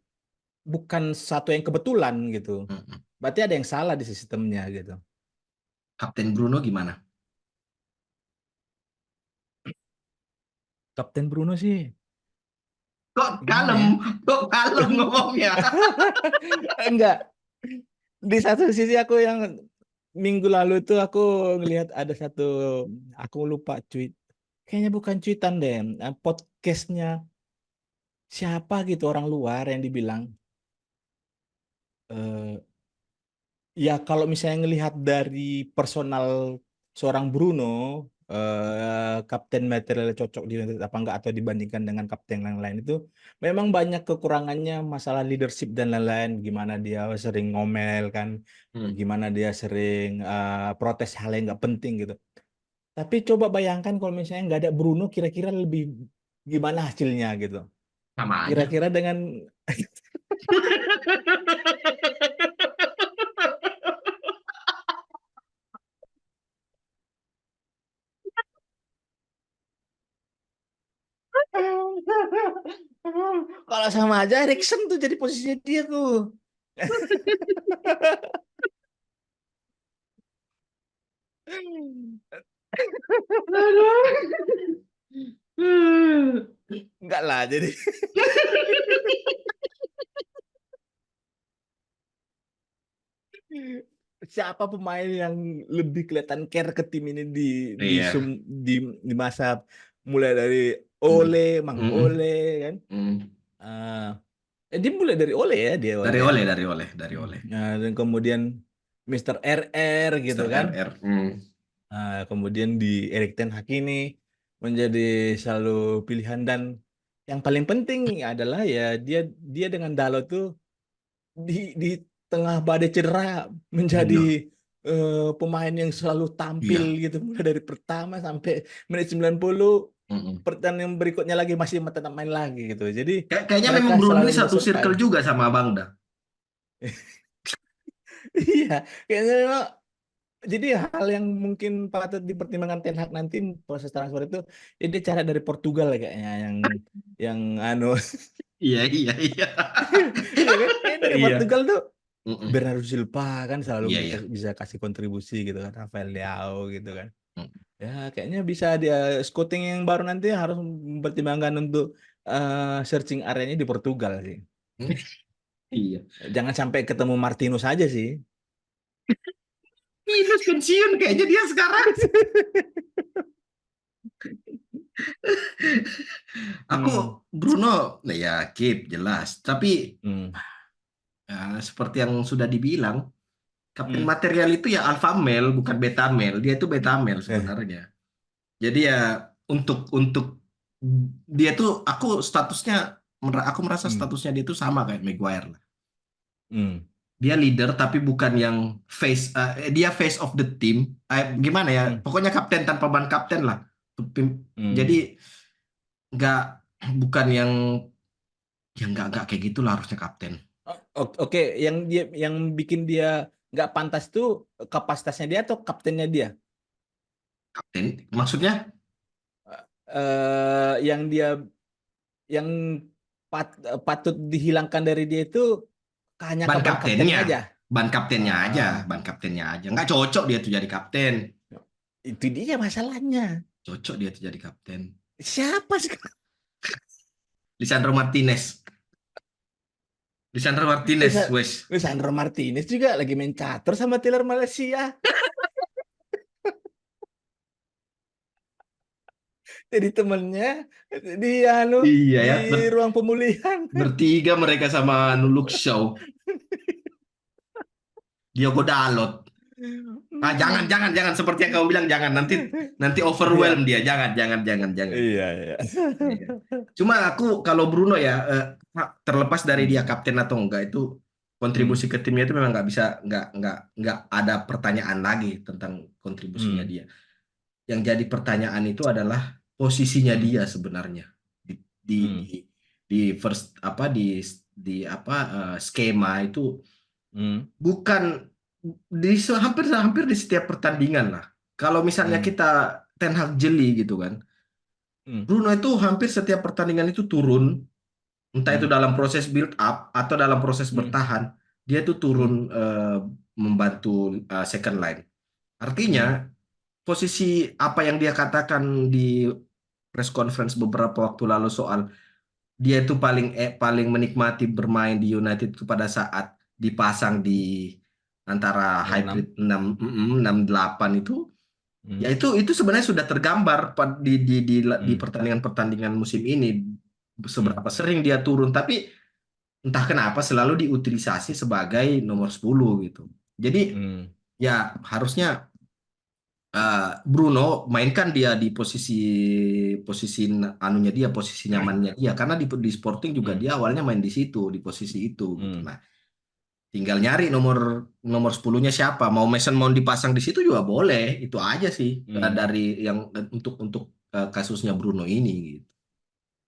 bukan satu yang kebetulan gitu. Mm-mm. Berarti ada yang salah di sistemnya gitu. Kapten Bruno gimana? Kapten Bruno sih Kok gimana kalem? ya? Kok kalem ngomongnya? Enggak. Di satu sisi aku yang minggu lalu tuh aku ngelihat ada satu, aku lupa tweet. Kayaknya bukan tweetan deh. Podcastnya siapa gitu orang luar yang dibilang eh, ya kalau misalnya ngelihat dari personal seorang Bruno, kapten material cocok di United apa enggak, atau dibandingkan dengan kapten yang lain itu memang banyak kekurangannya, masalah leadership dan lain-lain, gimana dia sering ngomel kan, Hmm. gimana dia sering protes hal yang nggak penting gitu. Tapi coba bayangkan kalau misalnya nggak ada Bruno, kira-kira lebih gimana hasilnya gitu. Sama aja. Kira-kira dengan kalau sama aja Erikson tuh jadi posisinya dia tuh. Enggak lah, jadi siapa pemain yang lebih kelihatan care ke tim ini di Iya. di, masa mulai dari Hmm. Ole, Mang Mm-mm. Ole kan. Hmm. Dia mulai dari Ole ya, dia Ole Dari ya. oleh, dari oleh, dari oleh. Nah, dan kemudian Mister RR gitu Mister kan. RR. Hmm. Kemudian di Erik Ten Hag ini menjadi selalu pilihan, dan yang paling penting adalah ya dia dia dengan Dalot tuh di tengah badai cedera menjadi Iya. pemain yang selalu tampil Iya. gitu, mulai dari pertama sampai menit 90, Mm-mm. pertandingan berikutnya lagi masih tetap main lagi gitu. Jadi Kayaknya mereka memang Bruno selalu ini bisa satu circle survive. juga sama Bangda. Iya, kayaknya memang. Jadi hal yang mungkin patut dipertimbangkan Ten Hag nanti proses transfer itu, ini cara dari Portugal kayaknya yang anu. Iya, iya, iya. Iya kan? Kayak dari Iya. Portugal tuh Mm-mm. Bernardo Silva kan selalu Iya, iya. bisa kasih kontribusi gitu kan, Rafael Leao gitu kan. Mm. Ya kayaknya bisa dia scouting yang baru nanti harus mempertimbangkan untuk searching areanya di Portugal sih. Iya. Jangan sampai ketemu Martinus aja sih. Minus pensiun kayaknya dia sekarang. Aku Hmm. Bruno, nah ya keep jelas. Tapi Hmm. seperti yang sudah dibilang, kapten Hmm. material itu ya alpha male bukan beta male. Dia itu beta male Eh. sebenarnya. Jadi ya untuk dia tuh aku merasa Hmm. statusnya dia tuh sama kayak Maguire lah. Hmm. Dia leader tapi bukan yang dia face of the team. Gimana ya? Hmm. Pokoknya kapten tanpa ban kapten lah. Hmm. Jadi nggak bukan yang nggak kayak gitulah harusnya kapten. Oke, yang bikin dia nggak pantas tuh kapasitasnya dia atau kaptennya dia? Kapten maksudnya Yang dia yang patut dihilangkan dari dia itu hanya ban kapan kaptennya kaptennya, aja. ban kaptennya aja, Ah, ban kaptennya aja. Nggak cocok dia tuh jadi kapten. itu dia masalahnya. Cocok dia tuh jadi kapten. Siapa sekarang? Lisandro Martinez. Lisandro Martinez, wes. Lisandro Martinez juga lagi main catur sama Taylor Malaysia. Jadi temennya di Iya di ya, ruang pemulihan. bertiga mereka sama Nuluk Shaw. Diogo Dalot. Jangan, Hmm. jangan, jangan seperti yang kamu bilang, jangan nanti nanti overwhelm Iya, dia, jangan, jangan, jangan, jangan. iya, iya. Iya. Cuma aku kalau Bruno ya terlepas dari dia Hmm. kapten atau enggak itu kontribusi Hmm. ke timnya itu memang nggak bisa nggak ada pertanyaan lagi tentang kontribusinya Hmm. dia. Yang jadi pertanyaan itu adalah posisinya Hmm. dia sebenarnya di di di, Hmm. di first apa di apa skema itu Hmm. bukan hampir hampir di setiap pertandingan lah. Kalau misalnya Hmm. kita Ten Hag jeli gitu kan, Hmm. Bruno itu hampir setiap pertandingan itu turun, entah itu Hmm. dalam proses build up atau dalam proses Hmm. bertahan, dia tuh Hmm. turun membantu second line. Hmm. Artinya posisi apa yang dia katakan di press conference beberapa waktu lalu soal dia itu paling menikmati bermain di United itu pada saat dipasang di antara 66. hybrid 6-6-8 itu ya Hmm. itu sebenarnya sudah tergambar di Hmm. pertandingan-pertandingan musim ini Hmm. seberapa sering dia turun tapi entah kenapa selalu diutilisasi sebagai nomor 10 gitu. Jadi Hmm. ya harusnya Bruno mainkan dia di posisi posisi anunya dia, posisi nyamannya dia karena di Sporting juga Hmm. dia awalnya main di situ, di posisi itu gitu. Hmm. Nah, tinggal nyari nomor nomor 10-nya siapa. Mau Mason Mount dipasang di situ juga boleh, itu aja sih Hmm. dari yang untuk kasusnya Bruno ini gitu.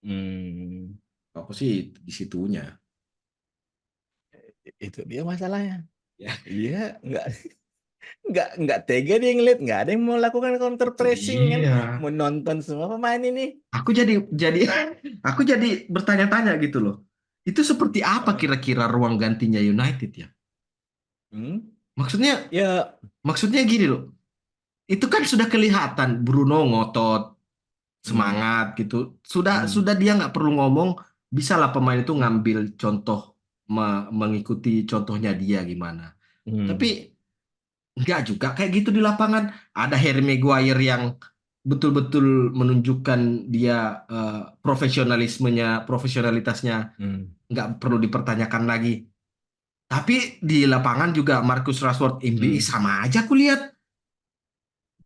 Hmm. Aku sih di situnya. Itu dia masalahnya. Ya, Iya, nggak tega dia ngeliat, nggak ada yang mau lakukan counter itu pressing kan, dia. mau nonton semua pemain ini. Aku jadi aku jadi bertanya-tanya gitu loh. Itu seperti apa Eh, kira-kira ruang gantinya United ya? hmm? Maksudnya Ya, maksudnya gini loh. Itu kan sudah kelihatan Bruno ngotot, hmm, semangat gitu. Sudah hmm, sudah dia nggak perlu ngomong, bisalah pemain itu hmm, ngambil contoh mengikuti contohnya dia gimana. Tapi hmm. nggak juga kayak gitu di lapangan. Ada Harry Maguire yang betul-betul menunjukkan dia profesionalitasnya Hmm. nggak perlu dipertanyakan lagi. Tapi di lapangan juga Marcus Rashford MBI Hmm. sama aja aku lihat.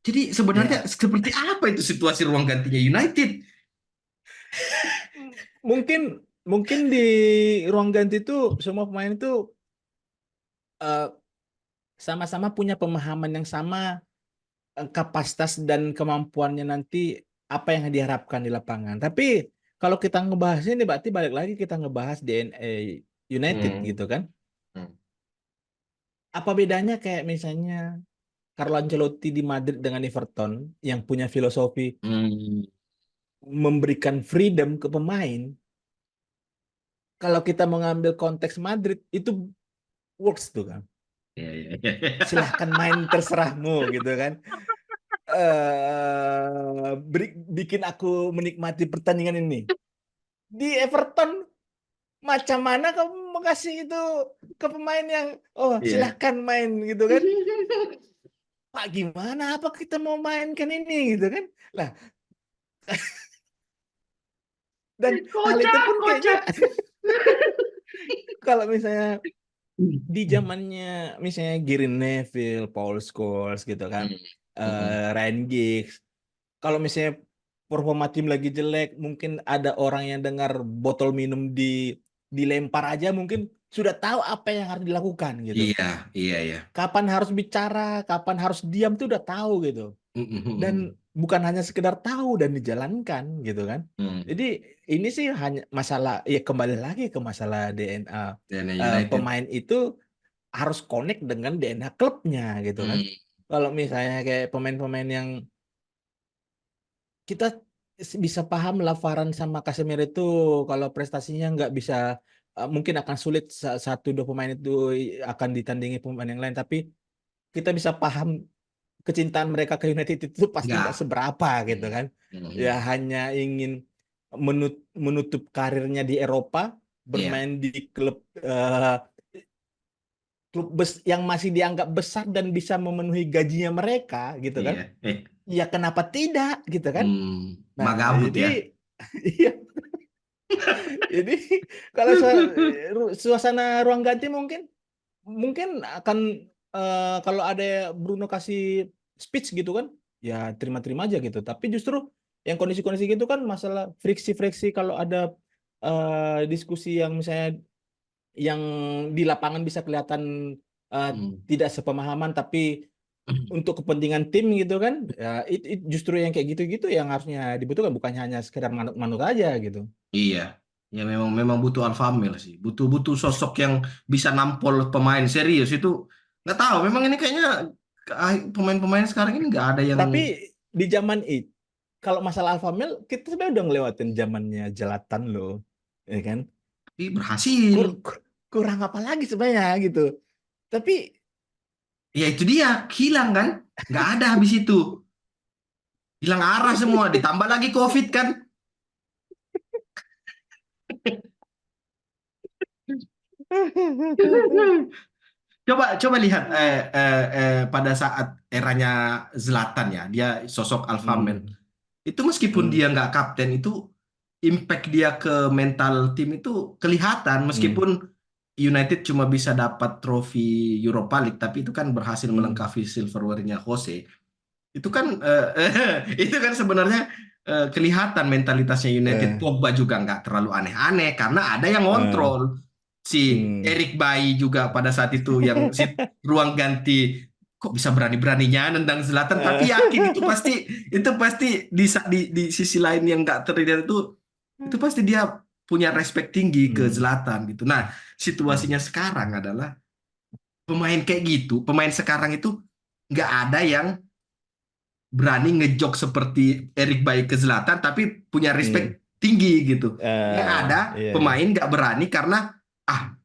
Jadi sebenarnya Ya, seperti apa itu situasi ruang gantinya United? mungkin mungkin di ruang ganti itu semua pemain itu eh, sama-sama punya pemahaman yang sama, kapasitas dan kemampuannya nanti apa yang diharapkan di lapangan. Tapi kalau kita ngebahasnya ini berarti balik lagi kita ngebahas DNA United Hmm. gitu kan. Hmm. Apa bedanya kayak misalnya Carlo Ancelotti di Madrid dengan Everton yang punya filosofi Hmm. memberikan freedom ke pemain, kalau kita mengambil konteks Madrid itu works tuh kan. Iya, iya, iya. Silahkan main terserahmu gitu kan. Bikin aku menikmati pertandingan ini. Di Everton macam mana kamu mengasih itu ke pemain yang oh Iya. silahkan main gitu kan. Pak gimana apa kita mau mainkan ini gitu kan. Lah dan hal itu Kocak, pun kayaknya kocak. kalau misalnya di zamannya misalnya Gary Neville, Paul Scholes gitu kan, Ryan Giggs. Kalau misalnya performa tim lagi jelek, mungkin ada orang yang dengar botol minum dilempar aja mungkin sudah tahu apa yang harus dilakukan gitu. Iya, iya, iya. Kapan harus bicara, kapan harus diam tuh udah tahu gitu. Dan bukan hanya sekedar tahu dan dijalankan gitu kan. Jadi ini sih hanya masalah ya kembali lagi ke masalah DNA Dan United. pemain itu harus connect dengan DNA klubnya gitu kan. Hmm. Kalau misalnya kayak pemain-pemain yang kita bisa paham lah Varane sama Casemiro itu kalau prestasinya nggak bisa mungkin akan sulit satu dua pemain itu akan ditandingi pemain yang lain tapi kita bisa paham kecintaan mereka ke United itu pasti nggak Enggak. seberapa gitu Hmm. kan ya Hmm. hanya ingin menutup karirnya di Eropa Iya, bermain di klub yang masih dianggap besar dan bisa memenuhi gajinya mereka gitu kan iya. ya kenapa tidak gitu kan nah Magabut jadi ya. iya. Jadi kalau suasana ruang ganti mungkin mungkin akan kalau ada Bruno kasih speech gitu kan, ya terima-terima aja gitu. Tapi justru yang kondisi-kondisi gitu kan masalah friksi-friksi kalau ada diskusi yang misalnya yang di lapangan bisa kelihatan eh, Hmm. tidak sepemahaman tapi untuk kepentingan tim gitu kan, ya justru yang kayak gitu-gitu yang harusnya dibutuhkan bukan hanya sekedar manut-manut aja gitu. Iya. Ya memang memang butuh alpha male sih. Butuh butuh sosok yang bisa nampol pemain serius itu. Nggak tahu. Memang ini kayaknya pemain-pemain sekarang ini nggak ada yang Tapi di zaman itu, kalau masalah alpha male, kita sebenarnya udah ngelewatin zamannya Jelatan loh, ya kan? berhasil. Kurang apa lagi sebenarnya gitu. Tapi Ya itu dia, hilang kan? Nggak ada habis itu. Hilang arah semua. Ditambah lagi COVID kan? Coba coba lihat pada saat eranya Zlatan ya, dia sosok alpha male. hmm, Itu meskipun hmm, dia nggak kapten itu impact dia ke mental tim itu kelihatan hmm, meskipun United cuma bisa dapat trofi Europa League tapi itu kan berhasil hmm, melengkapi silverware-nya Jose. Itu kan itu kan sebenarnya kelihatan mentalitasnya United. eh, Pogba juga nggak terlalu aneh-aneh karena ada yang eh, ngontrol. Si hmm. Eric Bailly juga pada saat itu yang si ruang ganti kok bisa berani-beraninya nendang Zlatan tapi yakin itu pasti di sisi lain yang nggak terlihat itu pasti dia punya respect tinggi ke Hmm, Zlatan gitu. Nah, situasinya hmm, sekarang adalah pemain kayak gitu, pemain sekarang itu nggak ada yang berani ngejok seperti Eric Bailly ke Zlatan tapi punya hmm. respect tinggi gitu. Yang ada Iya, iya. pemain nggak berani karena ah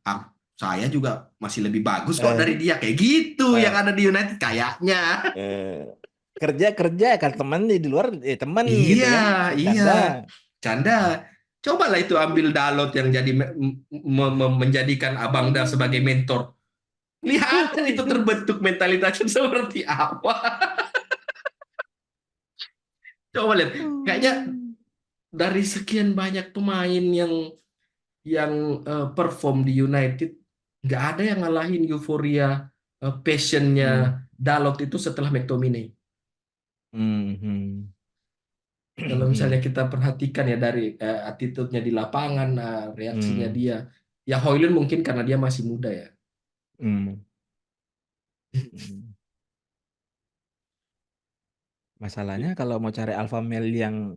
saya juga masih lebih bagus kok Eh, dari dia kayak gitu yang eh, ada di United kayaknya. eh, kerja kerja kan teman di luar teman gitu Iya, kan iya. bercanda. Canda. Cobalah itu ambil Dalot yang jadi menjadikan Abang Dal sebagai mentor. Lihat itu terbentuk mentalitasnya seperti apa. Coba lihat. Kayaknya dari sekian banyak pemain yang perform di United nggak ada yang ngalahin euforia passionnya Hmm. Dalot itu setelah McTominay. Hmm, hmm. Kalau misalnya Hmm, kita perhatikan ya dari attitude-nya di lapangan, reaksinya hmm, dia. Ya Højlund mungkin karena dia masih muda ya. hmm, hmm. Masalahnya kalau mau cari alpha male yang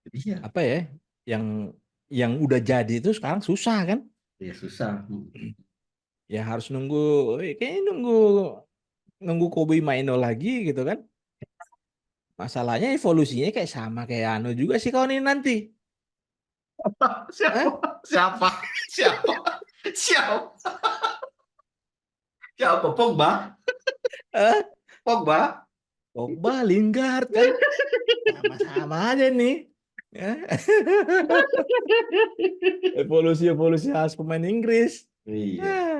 Iya, apa ya, yang udah jadi itu sekarang susah kan? ya susah. Ya harus nunggu, kayaknya nunggu nunggu Kobe Maino lagi gitu kan? Masalahnya evolusinya kayak sama kayak Anu juga sih kawan ini nanti. Hah? Siapa? Siapa? Siapa? Siapa? Siapa? Pogba? Hah? Pogba? Pogba, Lingard kan sama-sama aja nih. Ya. Evolusi-evolusi khas pemain Inggris. Iya. Ah.